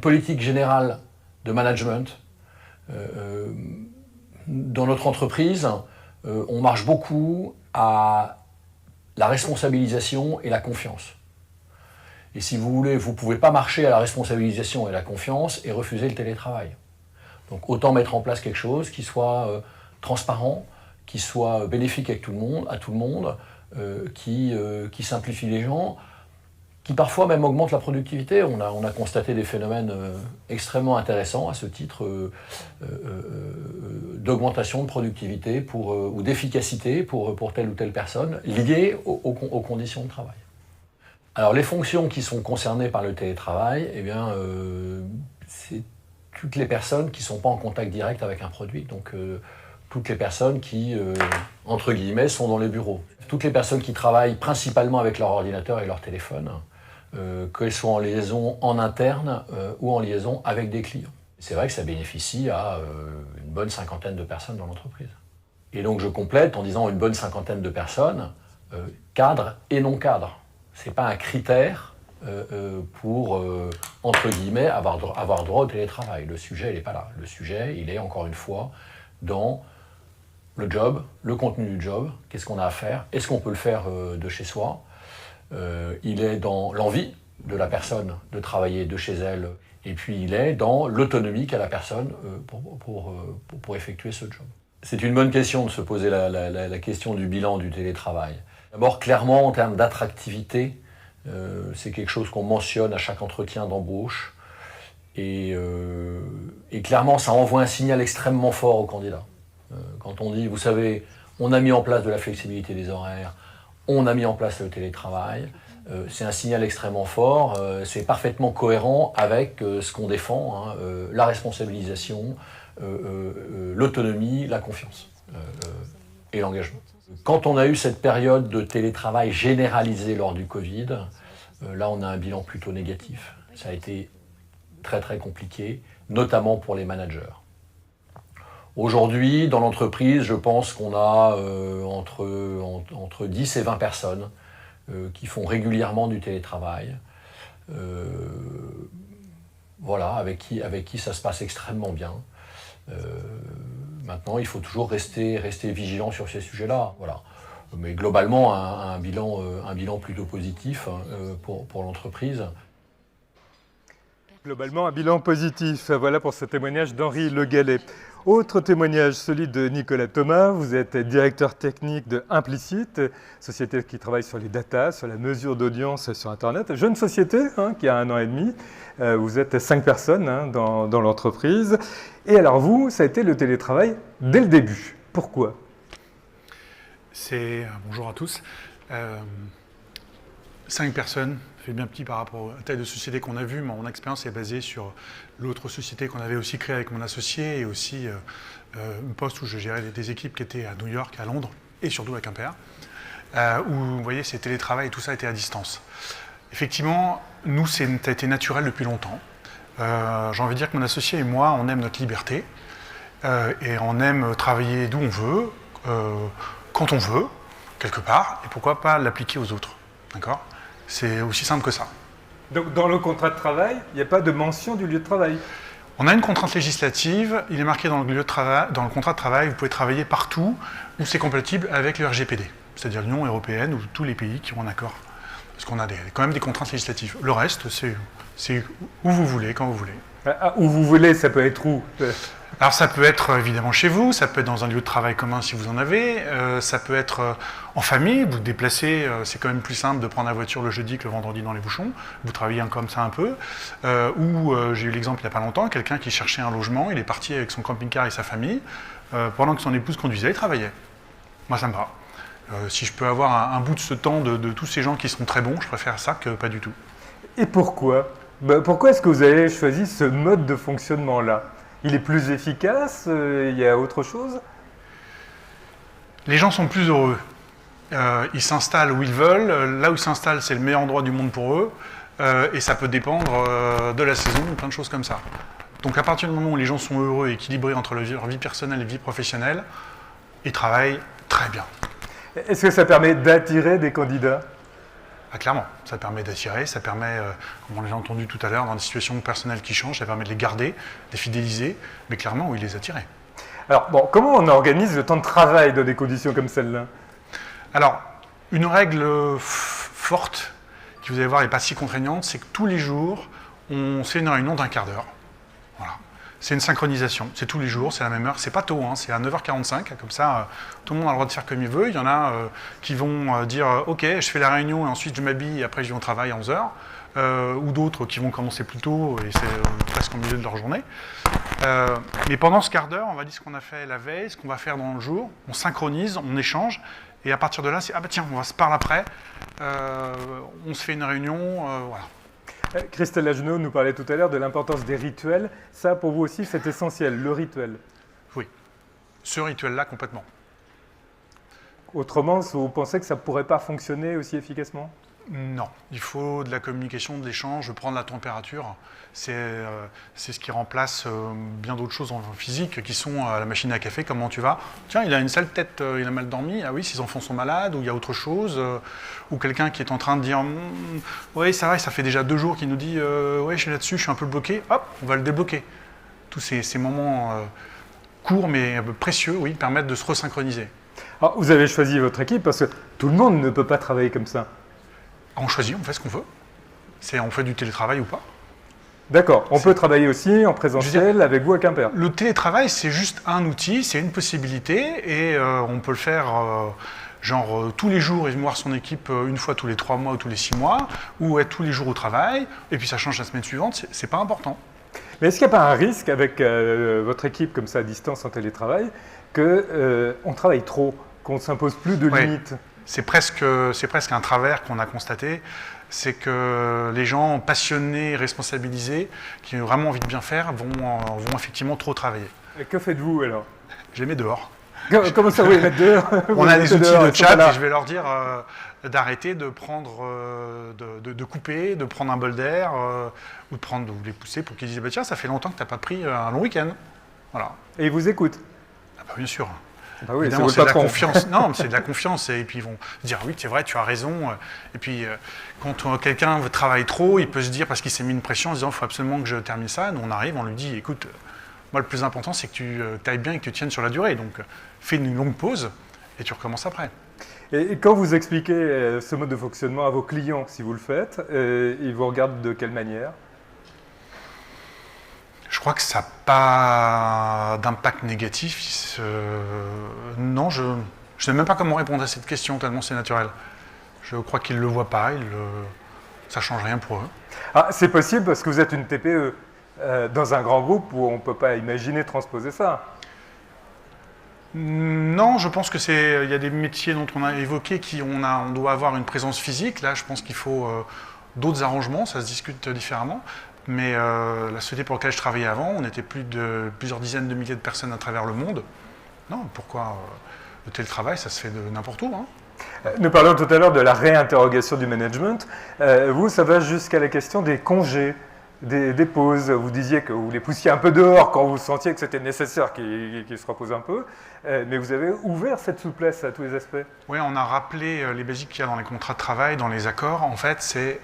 politique générale de management. Dans notre entreprise, on marche beaucoup à la responsabilisation et la confiance. Et si vous voulez, vous ne pouvez pas marcher à la responsabilisation et la confiance et refuser le télétravail. Donc autant mettre en place quelque chose qui soit transparent, qui soit bénéfique à tout le monde, qui simplifie les gens, qui parfois même augmente la productivité. On a constaté des phénomènes extrêmement intéressants à ce titre d'augmentation de productivité ou d'efficacité pour telle ou telle personne liée aux conditions de travail. Alors les fonctions qui sont concernées par le télétravail, eh bien, c'est toutes les personnes qui ne sont pas en contact direct avec un produit. Donc toutes les personnes qui, entre guillemets, sont dans les bureaux. Toutes les personnes qui travaillent principalement avec leur ordinateur et leur téléphone, qu'elles soient en liaison en interne ou en liaison avec des clients. C'est vrai que ça bénéficie à une bonne cinquantaine de personnes dans l'entreprise. Et donc je complète en disant une bonne cinquantaine de personnes, cadres et non cadres. Ce n'est pas un critère pour, entre guillemets, avoir droit au télétravail. Le sujet, il n'est pas là. Le sujet, il est, encore une fois, dans le job, le contenu du job, qu'est-ce qu'on a à faire, est-ce qu'on peut le faire de chez soi, il est dans l'envie de la personne de travailler de chez elle, et puis il est dans l'autonomie qu'a la personne pour effectuer ce job. C'est une bonne question de se poser la question du bilan du télétravail. D'abord, clairement, en termes d'attractivité, c'est quelque chose qu'on mentionne à chaque entretien d'embauche. Et clairement, ça envoie un signal extrêmement fort aux candidats. Quand on dit, vous savez, on a mis en place de la flexibilité des horaires, on a mis en place le télétravail, c'est un signal extrêmement fort, c'est parfaitement cohérent avec ce qu'on défend, hein, la responsabilisation, l'autonomie, la confiance et l'engagement. Quand on a eu cette période de télétravail généralisée lors du Covid, là on a un bilan plutôt négatif. Ça a été très très compliqué, notamment pour les managers. Aujourd'hui, dans l'entreprise, je pense qu'on a entre 10 et 20 personnes qui font régulièrement du télétravail. Voilà, avec qui ça se passe extrêmement bien. Maintenant, il faut toujours rester vigilant sur ces sujets-là. Voilà. Mais globalement, un bilan plutôt positif pour l'entreprise. Globalement, un bilan positif. Voilà pour ce témoignage d'Henri Le Gallais. Autre témoignage, celui de Nicolas Thomas. Vous êtes directeur technique de Implicit, société qui travaille sur les data, sur la mesure d'audience sur Internet. Jeune société qui a 1 an et demi. Vous êtes 5 personnes dans l'entreprise. Et alors vous, ça a été le télétravail dès le début. Pourquoi ? Bonjour à tous. 5 personnes, ça fait bien petit par rapport à la taille de société qu'on a vue. Mon expérience est basée sur l'autre société qu'on avait aussi créée avec mon associé et aussi un poste où je gérais des équipes qui étaient à New York, à Londres et surtout à Quimper, où vous voyez, c'est télétravail et tout ça était à distance. Effectivement, nous, ça a été naturel depuis longtemps. J'ai envie de dire que mon associé et moi, on aime notre liberté et on aime travailler d'où on veut, quand on veut, quelque part, et pourquoi pas l'appliquer aux autres. D'accord ? C'est aussi simple que ça. Donc dans le contrat de travail, il n'y a pas de mention du lieu de travail. On a une contrainte législative, il est marqué dans le contrat de travail, vous pouvez travailler partout où c'est compatible avec le RGPD, c'est-à-dire l'Union européenne ou tous les pays qui ont un accord. Parce qu'on a quand même des contraintes législatives. Le reste, c'est où vous voulez, quand vous voulez. Où vous voulez, ça peut être où ? Alors ça peut être évidemment chez vous, ça peut être dans un lieu de travail commun si vous en avez, ça peut être en famille, vous vous déplacez, c'est quand même plus simple de prendre la voiture le jeudi que le vendredi dans les bouchons, vous travaillez comme ça un peu, ou j'ai eu l'exemple il n'y a pas longtemps, quelqu'un qui cherchait un logement, il est parti avec son camping-car et sa famille, pendant que son épouse conduisait, il travaillait. Moi ça me va. Si je peux avoir un bout de ce temps de tous ces gens qui sont très bons, je préfère ça que pas du tout. Et pourquoi ? Pourquoi est-ce que vous avez choisi ce mode de fonctionnement-là ? Il est plus efficace ? Il y a autre chose ? Les gens sont plus heureux. Ils s'installent où ils veulent. Là où ils s'installent, c'est le meilleur endroit du monde pour eux. Et ça peut dépendre de la saison, plein de choses comme ça. Donc à partir du moment où les gens sont heureux et équilibrés entre leur vie personnelle et vie professionnelle, ils travaillent très bien. Est-ce que ça permet d'attirer des candidats ? Ah, clairement, ça permet d'attirer, ça permet, comme on l'a entendu tout à l'heure, dans des situations personnelles qui changent, ça permet de les garder, de les fidéliser, mais clairement, oui, les attirer. Alors, comment on organise le temps de travail dans des conditions comme celle-là ? Alors, une règle forte, qui vous allez voir n'est pas si contraignante, c'est que tous les jours, on se fait une réunion d'1 quart d'heure. Voilà. C'est une synchronisation, c'est tous les jours, c'est à la même heure, c'est pas tôt, c'est à 9h45, comme ça tout le monde a le droit de faire comme il veut. Il y en a qui vont dire ok, je fais la réunion et ensuite je m'habille et après je vais au travail à 11h, ou d'autres qui vont commencer plus tôt et c'est presque au milieu de leur journée. Mais pendant ce quart d'heure, on va dire ce qu'on a fait la veille, ce qu'on va faire dans le jour, on synchronise, on échange, et à partir de là, c'est ah bah tiens, on va se parler après, on se fait une réunion, voilà. Christelle Lagenot nous parlait tout à l'heure de l'importance des rituels. Ça, pour vous aussi, c'est essentiel, le rituel. Oui, ce rituel-là, complètement. Autrement, vous pensez que ça ne pourrait pas fonctionner aussi efficacement ? Non, il faut de la communication, de l'échange, prendre la température. C'est ce qui remplace bien d'autres choses en physique qui sont la machine à café, comment tu vas ? Tiens, il a une sale tête, il a mal dormi, ah oui, ses enfants sont malades, ou il y a autre chose, ou quelqu'un qui est en train de dire oui, ça va, ça fait déjà 2 jours qu'il nous dit oui, je suis là-dessus, je suis un peu bloqué, hop, on va le débloquer. Tous ces moments courts mais précieux, oui, permettent de se resynchroniser. Alors, vous avez choisi votre équipe parce que tout le monde ne peut pas travailler comme ça. On choisit, on fait ce qu'on veut. On fait du télétravail ou pas. D'accord, on peut travailler aussi en présentiel avec vous à Quimper. Le télétravail, c'est juste un outil, c'est une possibilité et on peut le faire tous les jours et voir son équipe une fois tous les 3 mois ou tous les 6 mois, ou être tous les jours au travail, et puis ça change la semaine suivante, c'est pas important. Mais est-ce qu'il n'y a pas un risque avec votre équipe comme ça à distance en télétravail qu'on travaille trop, qu'on ne s'impose plus de limites ? C'est presque un travers qu'on a constaté, c'est que les gens passionnés, responsabilisés, qui ont vraiment envie de bien faire, vont effectivement trop travailler. Et que faites-vous alors ? Je les mets dehors. Comment ça, vous les mettre dehors ? On a des outils de chat et je vais leur dire d'arrêter de prendre, de couper, de prendre un bol d'air ou de les pousser pour qu'ils disent bah, tiens, ça fait longtemps que tu n'as pas pris un long week-end. Voilà. Et ils vous écoutent ? Ah bah, bien sûr. Bah oui, évidemment, c'est de la confiance. Non, mais c'est de la confiance. Et puis ils vont dire oui, c'est vrai, tu as raison. Et puis quand quelqu'un travaille trop, il peut se dire, parce qu'il s'est mis une pression en disant il faut absolument que je termine ça. Nous, on arrive, on lui dit écoute, moi le plus important c'est que tu ailles bien et que tu tiennes sur la durée. Donc fais une longue pause et tu recommences après. Et quand vous expliquez ce mode de fonctionnement à vos clients, si vous le faites, ils vous regardent de quelle manière ? crois que ça n'a pas d'impact négatif. Non, je ne sais même pas comment répondre à cette question, tellement c'est naturel. Je crois qu'ils ne le voient pas, ça ne change rien pour eux. Ah, c'est possible parce que vous êtes une TPE dans un grand groupe où on ne peut pas imaginer transposer ça. Non, je pense qu'il y a des métiers dont on a évoqué on doit avoir une présence physique. Là, je pense qu'il faut d'autres arrangements, ça se discute différemment. Mais la société pour laquelle je travaillais avant, on était plusieurs dizaines de milliers de personnes à travers le monde. Non, pourquoi le télétravail, ça se fait de n'importe où, hein. Nous parlions tout à l'heure de la réinterrogation du management. Vous, ça va jusqu'à la question des congés, des pauses. Vous disiez que vous les poussiez un peu dehors quand vous sentiez que c'était nécessaire qu'ils se reposent un peu. Mais vous avez ouvert cette souplesse à tous les aspects. Oui, on a rappelé les basiques qu'il y a dans les contrats de travail, dans les accords. En fait, c'est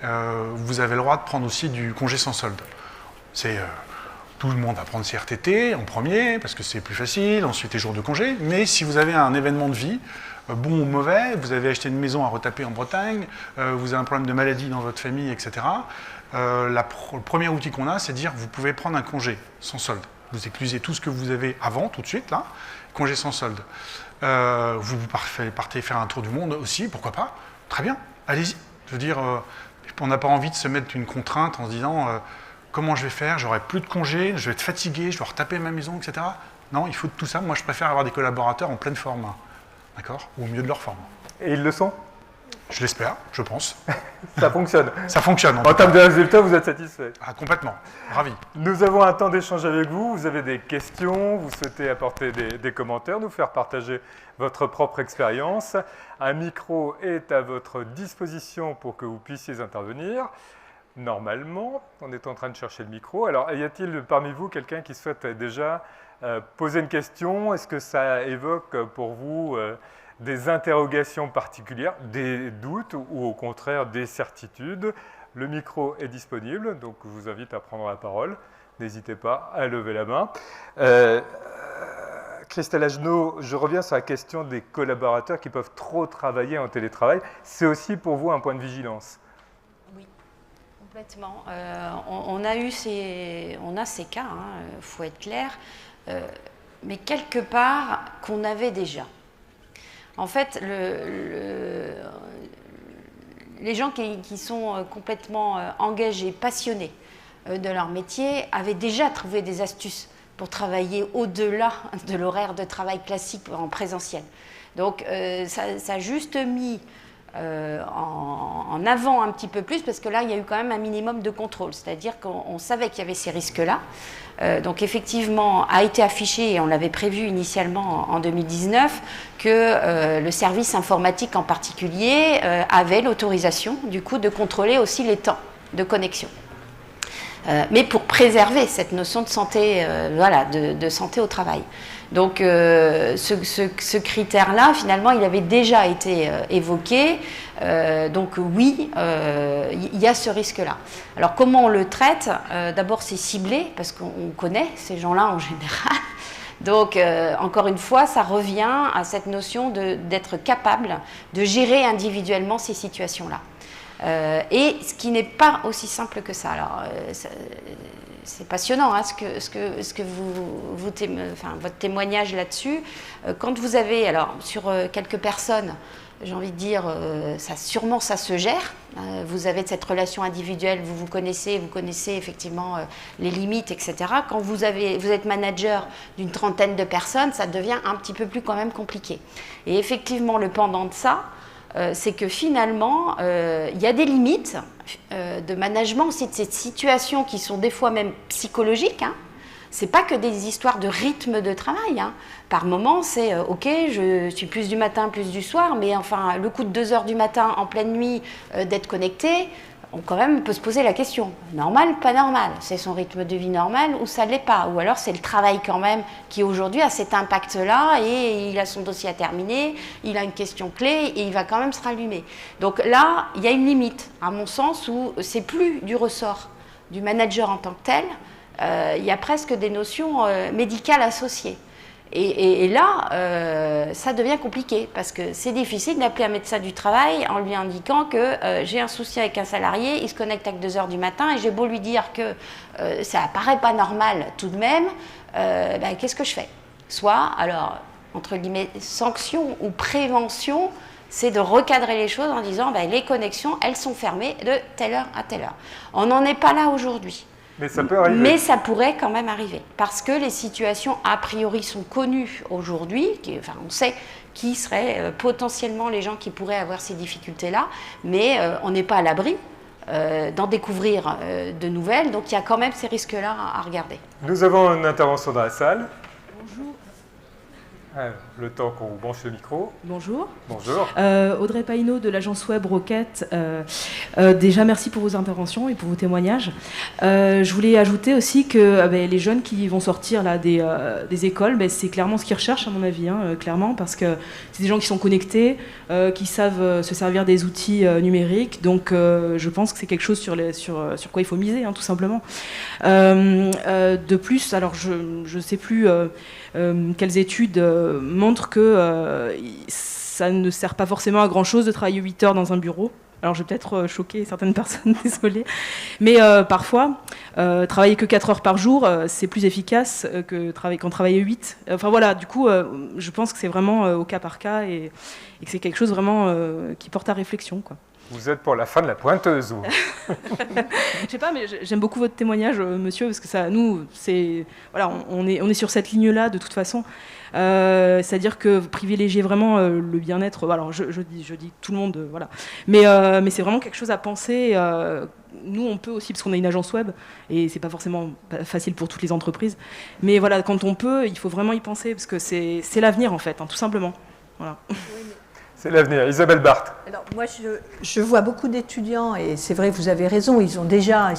vous avez le droit de prendre aussi du congé sans solde. Tout le monde va prendre ses RTT en premier, parce que c'est plus facile, ensuite les jours de congé. Mais si vous avez un événement de vie, bon ou mauvais, vous avez acheté une maison à retaper en Bretagne, vous avez un problème de maladie dans votre famille, etc. Le premier outil qu'on a, c'est de dire vous pouvez prendre un congé sans solde. Vous éclusez tout ce que vous avez avant, tout de suite, là, congé sans solde. Vous partez faire un tour du monde aussi, pourquoi pas? Très bien, allez-y. Je veux dire, on n'a pas envie de se mettre une contrainte en se disant comment je vais faire, j'aurai plus de congés, je vais être fatigué, je dois retaper ma maison, etc. Non, il faut tout ça. Moi, je préfère avoir des collaborateurs en pleine forme. D'accord? Ou au mieux de leur forme. Et ils le sont? Je l'espère, je pense. Ça fonctionne. Ça fonctionne. En termes de résultats, vous êtes satisfait? Ah, complètement. Ravi. Nous avons un temps d'échange avec vous. Vous avez des questions, vous souhaitez apporter des commentaires, nous faire partager votre propre expérience. Un micro est à votre disposition pour que vous puissiez intervenir. Normalement, on est en train de chercher le micro. Alors, y a-t-il parmi vous quelqu'un qui souhaite déjà poser une question? Est-ce que ça évoque pour vous des interrogations particulières, des doutes ou au contraire des certitudes? Le micro est disponible, donc je vous invite à prendre la parole. N'hésitez pas à lever la main. Christelle Agenot, je reviens sur la question des collaborateurs qui peuvent trop travailler en télétravail. C'est aussi pour vous un point de vigilance? Oui, complètement. On a ces cas, il faut être clair, mais quelque part qu'on avait déjà. En fait, les gens qui sont complètement engagés, passionnés de leur métier, avaient déjà trouvé des astuces pour travailler au-delà de l'horaire de travail classique en présentiel. Donc, ça a juste mis en avant un petit peu plus, parce que là, il y a eu quand même un minimum de contrôle. C'est-à-dire qu'on savait qu'il y avait ces risques-là. Donc effectivement, a été affiché, et on l'avait prévu initialement en 2019, que le service informatique en particulier avait l'autorisation, du coup, de contrôler aussi les temps de connexion. Mais pour préserver cette notion de santé, de santé au travail. Donc ce critère-là, finalement, il avait déjà été évoqué. Donc oui, il y a ce risque-là. Alors comment on le traite? D'abord, c'est ciblé, parce qu'on connaît ces gens-là en général. Donc, encore une fois, ça revient à cette notion d'être capable de gérer individuellement ces situations-là. Et ce qui n'est pas aussi simple que ça. Alors, c'est passionnant, hein, votre témoignage là-dessus. Quand vous avez, alors sur quelques personnes, j'ai envie de dire, sûrement ça se gère. Vous avez cette relation individuelle, vous connaissez effectivement les limites, etc. Quand vous êtes manager d'une trentaine de personnes, ça devient un petit peu plus quand même compliqué. Et effectivement, le pendant de ça, c'est que finalement, il y a des limites de management aussi de ces situations qui sont des fois même psychologiques. Hein. Ce n'est pas que des histoires de rythme de travail. Hein. Par moment, c'est OK, je suis plus du matin, plus du soir, mais enfin, le coup de 2 heures du matin en pleine nuit d'être connecté, on quand même peut se poser la question. Normal, pas normal? C'est son rythme de vie normal ou ça ne l'est pas? Ou alors c'est le travail quand même qui aujourd'hui a cet impact-là et il a son dossier à terminer, il a une question clé et il va quand même se rallumer. Donc là, il y a une limite, à mon sens, où c'est plus du ressort du manager en tant que tel. Il y a presque des notions médicales associées. Et là, ça devient compliqué parce que c'est difficile d'appeler un médecin du travail en lui indiquant que j'ai un souci avec un salarié, il se connecte à 2 heures du matin et j'ai beau lui dire que ça paraît pas normal tout de même, qu'est-ce que je fais? Soit, alors, entre guillemets, sanction ou prévention, c'est de recadrer les choses en disant les connexions, elles sont fermées de telle heure à telle heure. On n'en est pas là aujourd'hui. Mais ça peut arriver. Mais ça pourrait quand même arriver, parce que les situations a priori sont connues aujourd'hui, on sait qui seraient potentiellement les gens qui pourraient avoir ces difficultés-là, mais on n'est pas à l'abri d'en découvrir de nouvelles, donc il y a quand même ces risques-là à regarder. Nous avons une intervention dans la salle. Bonjour. Alors, le temps qu'on vous branche le micro. Bonjour. Bonjour. Audrey Païneau de l'agence web Roquette. Déjà, merci pour vos interventions et pour vos témoignages. Je voulais ajouter aussi que les jeunes qui vont sortir là, des écoles, c'est clairement ce qu'ils recherchent, à mon avis, clairement, parce que c'est des gens qui sont connectés, qui savent se servir des outils numériques. Donc, je pense que c'est quelque chose sur quoi il faut miser, tout simplement. De plus, alors je ne sais plus quelles études montrent que ça ne sert pas forcément à grand-chose de travailler 8 heures dans un bureau. Alors je vais peut-être choquer certaines personnes, désolée. Mais parfois, travailler que 4 heures par jour, c'est plus efficace qu'en travailler 8. Enfin voilà, du coup, je pense que c'est vraiment au cas par cas et que c'est quelque chose vraiment qui porte à réflexion, quoi. Vous êtes pour la fin de la pointeuse, ou Je sais pas, mais j'aime beaucoup votre témoignage, monsieur, parce que ça, nous, c'est voilà, on est sur cette ligne-là de toute façon. C'est-à-dire que privilégier vraiment le bien-être. Alors, je dis tout le monde, voilà. Mais c'est vraiment quelque chose à penser. Nous, on peut aussi, parce qu'on a une agence web, et c'est pas forcément facile pour toutes les entreprises. Mais voilà, quand on peut, il faut vraiment y penser, parce que c'est l'avenir, en fait, tout simplement. Voilà. c'est l'avenir. Isabelle Barthes. Alors, moi, je vois beaucoup d'étudiants, et c'est vrai, vous avez raison, ils sont déjà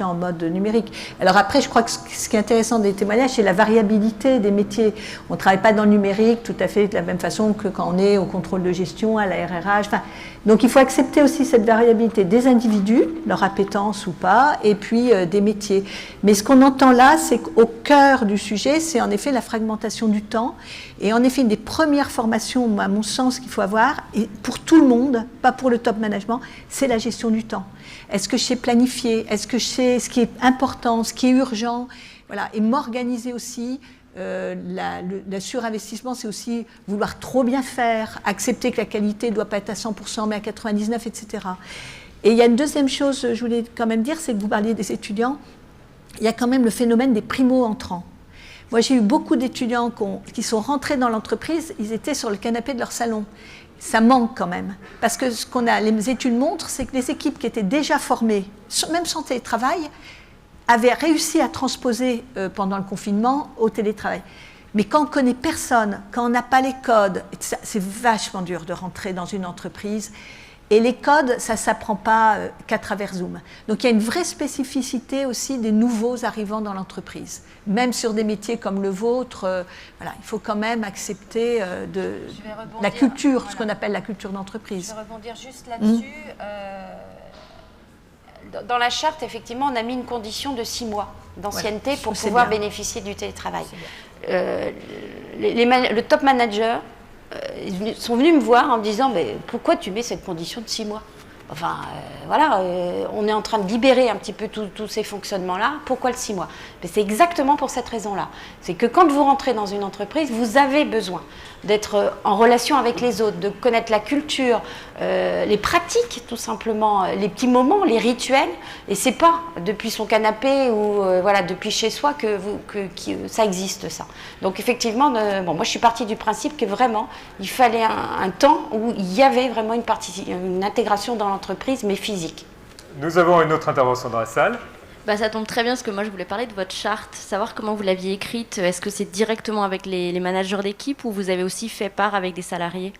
en mode numérique. Alors après, je crois que ce qui est intéressant des témoignages, c'est la variabilité des métiers. On ne travaille pas dans le numérique tout à fait de la même façon que quand on est au contrôle de gestion, à la RRH. Donc il faut accepter aussi cette variabilité des individus, leur appétence ou pas, et puis des métiers. Mais ce qu'on entend là, c'est qu'au cœur du sujet, c'est en effet la fragmentation du temps. Et en effet, une des premières formations, à mon sens, qu'il faut avoir, et pour tout le monde, pas pour le top management, c'est la gestion du temps. Est-ce que je sais planifier? Est-ce que je sais ce qui est important, ce qui est urgent? Voilà. Et m'organiser aussi. Le surinvestissement, c'est aussi vouloir trop bien faire, accepter que la qualité ne doit pas être à 100%, mais à 99%, etc. Et il y a une deuxième chose, je voulais quand même dire, c'est que vous parliez des étudiants, il y a quand même le phénomène des primo-entrants. Moi, j'ai eu beaucoup d'étudiants qui sont rentrés dans l'entreprise, ils étaient sur le canapé de leur salon. Ça manque quand même, parce que les études montrent, c'est que les équipes qui étaient déjà formées, même sans télétravail, avaient réussi à transposer pendant le confinement au télétravail. Mais quand on ne connaît personne, quand on n'a pas les codes, c'est vachement dur de rentrer dans une entreprise. Et les codes, ça ne s'apprend pas qu'à travers Zoom. Donc il y a une vraie spécificité aussi des nouveaux arrivants dans l'entreprise. Même sur des métiers comme le vôtre, voilà, il faut quand même accepter la culture, voilà. Ce qu'on appelle la culture d'entreprise. Je vais rebondir juste là-dessus. Dans la charte, effectivement, on a mis une condition de 6 mois d'ancienneté, voilà, pour pouvoir bénéficier du télétravail. Le top manager sont venus me voir en me disant « mais pourquoi tu mets cette condition de 6 mois ?» Enfin, voilà, on est en train de libérer un petit peu tous ces fonctionnements-là. Pourquoi le 6 mois? Mais c'est exactement pour cette raison-là. C'est que quand vous rentrez dans une entreprise, vous avez besoin d'être en relation avec les autres, de connaître la culture, les pratiques, tout simplement, les petits moments, les rituels. Et c'est pas depuis son canapé ou voilà, depuis chez soi que ça existe, ça. Donc effectivement, moi je suis partie du principe que vraiment, il fallait un temps où il y avait vraiment une intégration dans l'entreprise, mais physique. Nous avons une autre intervention dans la salle. Ça tombe très bien parce que moi je voulais parler de votre charte, savoir comment vous l'aviez écrite. Est-ce que c'est directement avec les managers d'équipe ou vous avez aussi fait part avec des salariés?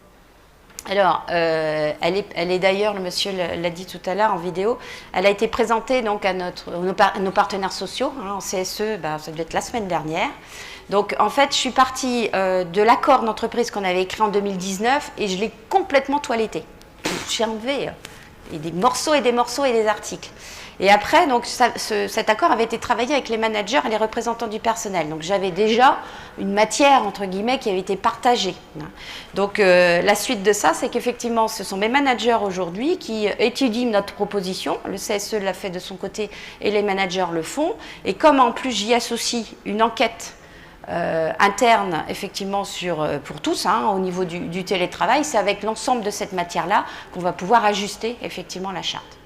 Alors, elle est d'ailleurs, le monsieur l'a dit tout à l'heure en vidéo, elle a été présentée donc à nos partenaires sociaux, en CSE, ça devait être la semaine dernière. Donc en fait, je suis partie de l'accord d'entreprise qu'on avait écrit en 2019 et je l'ai complètement toiletté. J'ai enlevé et des morceaux et des morceaux et des articles. Et après, donc, cet accord avait été travaillé avec les managers et les représentants du personnel. Donc j'avais déjà une matière, entre guillemets, qui avait été partagée. Donc la suite de ça, c'est qu'effectivement, ce sont mes managers aujourd'hui qui étudient notre proposition. Le CSE l'a fait de son côté et les managers le font. Et comme en plus j'y associe une enquête interne, effectivement, pour tous, au niveau du télétravail, c'est avec l'ensemble de cette matière-là qu'on va pouvoir ajuster, effectivement, la charte.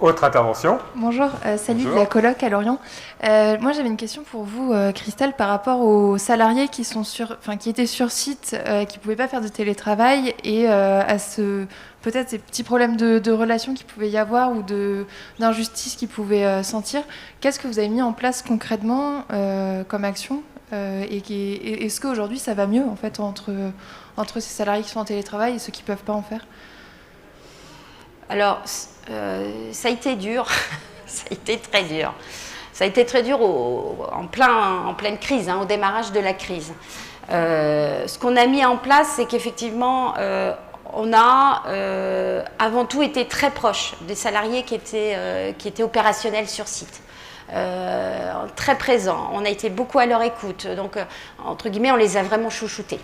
Autre intervention. Bonjour, Sally Bonjour. de la coloc à Lorient. Moi j'avais une question pour vous, Christelle, par rapport aux salariés qui étaient sur site, qui ne pouvaient pas faire de télétravail et à peut-être ces petits problèmes de relations qu'il pouvait y avoir ou d'injustice qu'ils pouvaient sentir. Qu'est-ce que vous avez mis en place concrètement comme action et est-ce qu'aujourd'hui ça va mieux en fait entre ces salariés qui sont en télétravail et ceux qui ne peuvent pas en faire? Alors, ça a été dur, ça a été très dur. Ça a été très dur en pleine crise, au démarrage de la crise. Ce qu'on a mis en place, c'est qu'effectivement, on a avant tout été très proche des salariés qui étaient opérationnels sur site. Très présents, on a été beaucoup à leur écoute, donc entre guillemets, on les a vraiment chouchoutés.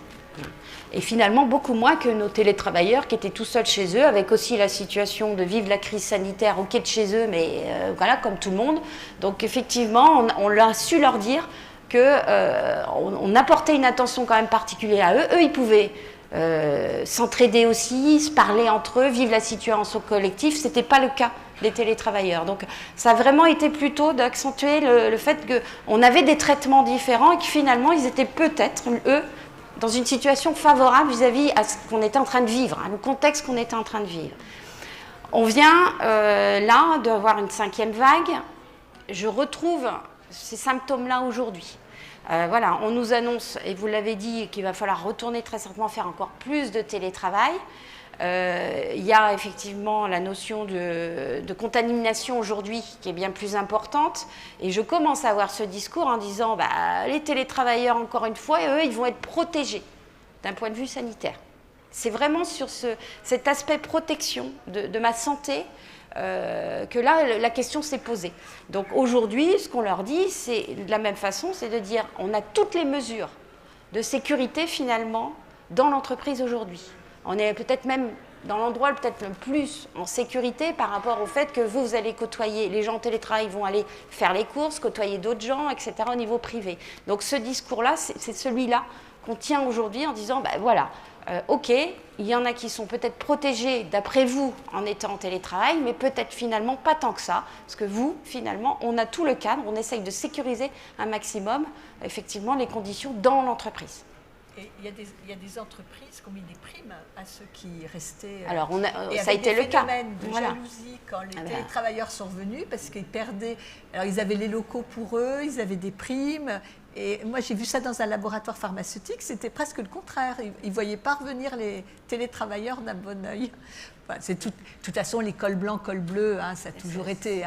Et finalement, beaucoup moins que nos télétravailleurs qui étaient tout seuls chez eux, avec aussi la situation de vivre la crise sanitaire, ok, de chez eux, mais voilà, comme tout le monde. Donc effectivement, on a su leur dire qu'on apportait une attention quand même particulière à eux. Eux, ils pouvaient s'entraider aussi, se parler entre eux, vivre la situation collective. Ce n'était pas le cas des télétravailleurs. Donc ça a vraiment été plutôt d'accentuer le fait qu'on avait des traitements différents et que finalement, ils étaient peut-être, eux, dans une situation favorable vis-à-vis à ce qu'on était en train de vivre, le contexte qu'on était en train de vivre. On vient là d'avoir une 5e vague. Je retrouve ces symptômes-là aujourd'hui. Voilà, on nous annonce, et vous l'avez dit, qu'il va falloir retourner très certainement faire encore plus de télétravail. Il y a effectivement la notion de contamination aujourd'hui qui est bien plus importante et je commence à avoir ce discours en disant les télétravailleurs encore une fois, eux ils vont être protégés d'un point de vue sanitaire. C'est vraiment sur cet aspect protection de ma santé que là la question s'est posée. Donc aujourd'hui ce qu'on leur dit c'est de la même façon, c'est de dire on a toutes les mesures de sécurité finalement dans l'entreprise aujourd'hui. On est peut-être même dans l'endroit peut-être le plus en sécurité par rapport au fait que vous allez côtoyer, les gens en télétravail vont aller faire les courses, côtoyer d'autres gens, etc. au niveau privé. Donc ce discours-là, c'est celui-là qu'on tient aujourd'hui en disant, voilà, ok, il y en a qui sont peut-être protégés d'après vous en étant en télétravail, mais peut-être finalement pas tant que ça, parce que vous, finalement, on a tout le cadre, on essaye de sécuriser un maximum, effectivement, les conditions dans l'entreprise. Et il y a des entreprises qui ont mis des primes à ceux qui restaient. Alors, ça a été le cas. Il y a des phénomènes de jalousie quand les télétravailleurs sont revenus parce qu'ils perdaient. Alors, ils avaient les locaux pour eux, ils avaient des primes. Et moi, j'ai vu ça dans un laboratoire pharmaceutique, c'était presque le contraire. Ils ne voyaient pas revenir les télétravailleurs d'un bon œil. Enfin, de toute façon, les cols blancs, cols bleus, ça a toujours été.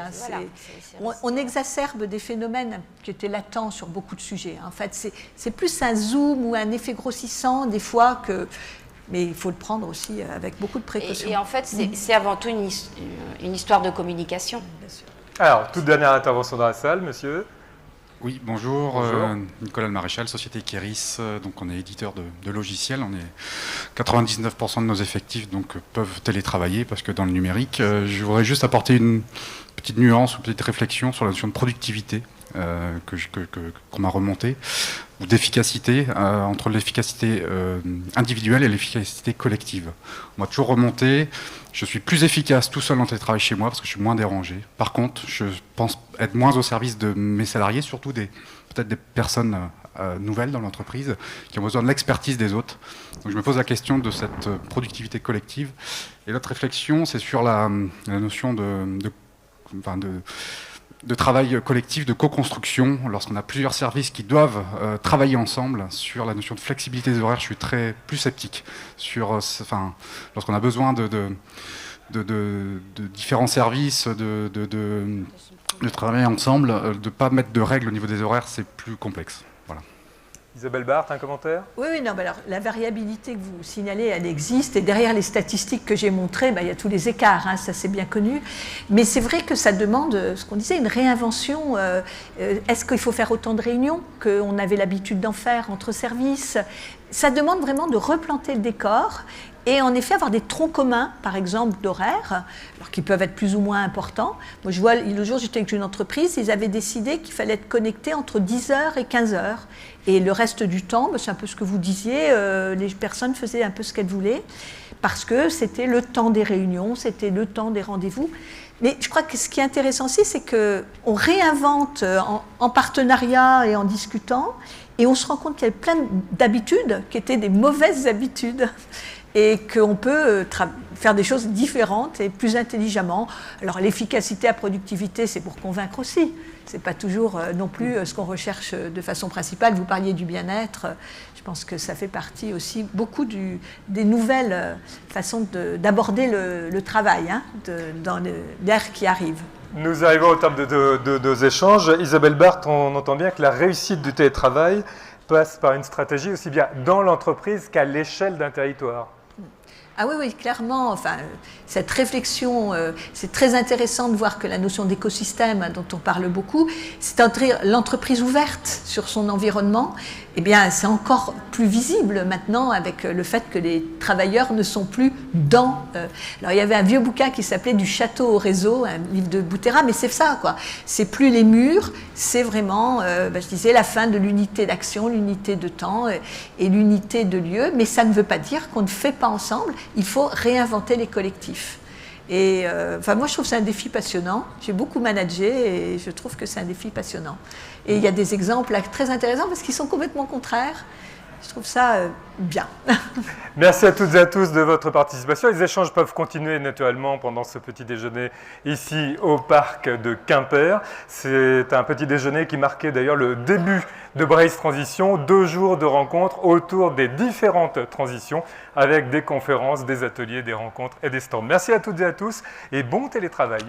On exacerbe des phénomènes qui étaient latents sur beaucoup de sujets. En fait, c'est plus un zoom ou un effet grossissant des fois que... Mais il faut le prendre aussi avec beaucoup de précaution. Et en fait, c'est avant tout une histoire de communication. Bien sûr. Alors, toute dernière intervention dans la salle, monsieur. Oui, bonjour. Bonjour. Nicolas Le Maréchal, société Kéris. Donc on est éditeur de logiciels. On est 99% de nos effectifs peuvent télétravailler parce que dans le numérique, je voudrais juste apporter une petite nuance ou une petite réflexion sur la notion de productivité qu'on m'a remontée, ou d'efficacité, entre l'efficacité individuelle et l'efficacité collective. On m'a toujours remonté, je suis plus efficace tout seul en télétravail chez moi parce que je suis moins dérangé. Par contre, je pense être moins au service de mes salariés, surtout peut-être des personnes nouvelles dans l'entreprise qui ont besoin de l'expertise des autres. Donc je me pose la question de cette productivité collective. Et l'autre réflexion, c'est sur la notion de travail collectif, de co-construction, lorsqu'on a plusieurs services qui doivent travailler ensemble. Sur la notion de flexibilité des horaires, je suis plus sceptique. Lorsqu'on a besoin de différents services, de travailler ensemble, de ne pas mettre de règles au niveau des horaires, c'est plus complexe. Voilà. Isabelle Barthes, un commentaire? Oui, oui, non, alors la variabilité que vous signalez, elle existe, et derrière les statistiques que j'ai montrées, il y a tous les écarts, hein, ça c'est bien connu, mais c'est vrai que ça demande, ce qu'on disait, une réinvention. Est-ce qu'il faut faire autant de réunions qu'on avait l'habitude d'en faire entre services? Ça demande vraiment de replanter le décor, et en effet avoir des troncs communs, par exemple d'horaires, alors qui peuvent être plus ou moins importants. Moi je vois, le jour j'étais avec une entreprise, ils avaient décidé qu'il fallait être connecté entre 10h et 15h. Et le reste du temps, c'est un peu ce que vous disiez, les personnes faisaient un peu ce qu'elles voulaient, parce que c'était le temps des réunions, c'était le temps des rendez-vous. Mais je crois que ce qui est intéressant aussi, c'est qu'on réinvente en partenariat et en discutant, et on se rend compte qu'il y a plein d'habitudes qui étaient des mauvaises habitudes, et qu'on peut faire des choses différentes et plus intelligemment. Alors l'efficacité à productivité, c'est pour convaincre aussi. Ce n'est pas toujours non plus ce qu'on recherche de façon principale. Vous parliez du bien-être. Je pense que ça fait partie aussi beaucoup des nouvelles façons d'aborder le travail, hein, dans l'ère qui arrive. Nous arrivons au terme de nos échanges. Isabelle Barthes, on entend bien que la réussite du télétravail passe par une stratégie aussi bien dans l'entreprise qu'à l'échelle d'un territoire. Ah oui, oui, clairement. Enfin, cette réflexion, c'est très intéressant de voir que la notion d'écosystème, dont on parle beaucoup, c'est-à-dire l'entreprise ouverte sur son environnement, eh bien, c'est encore plus visible maintenant avec le fait que les travailleurs ne sont plus dans... alors, il y avait un vieux bouquin qui s'appelait « Du château au réseau », un livre de Bouttera, mais c'est ça, quoi. C'est plus les murs, c'est vraiment, je disais, la fin de l'unité d'action, l'unité de temps et l'unité de lieu, mais ça ne veut pas dire qu'on ne fait pas ensemble, il faut réinventer les collectifs. Et enfin, moi, je trouve que c'est un défi passionnant. J'ai beaucoup managé et je trouve que c'est un défi passionnant. Et il y a des exemples là, très intéressants parce qu'ils sont complètement contraires. Je trouve ça bien. Merci à toutes et à tous de votre participation. Les échanges peuvent continuer naturellement pendant ce petit déjeuner ici au parc de Quimper. C'est un petit déjeuner qui marquait d'ailleurs le début de Braze Transition, 2 jours de rencontres autour des différentes transitions avec des conférences, des ateliers, des rencontres et des stands. Merci à toutes et à tous et bon télétravail.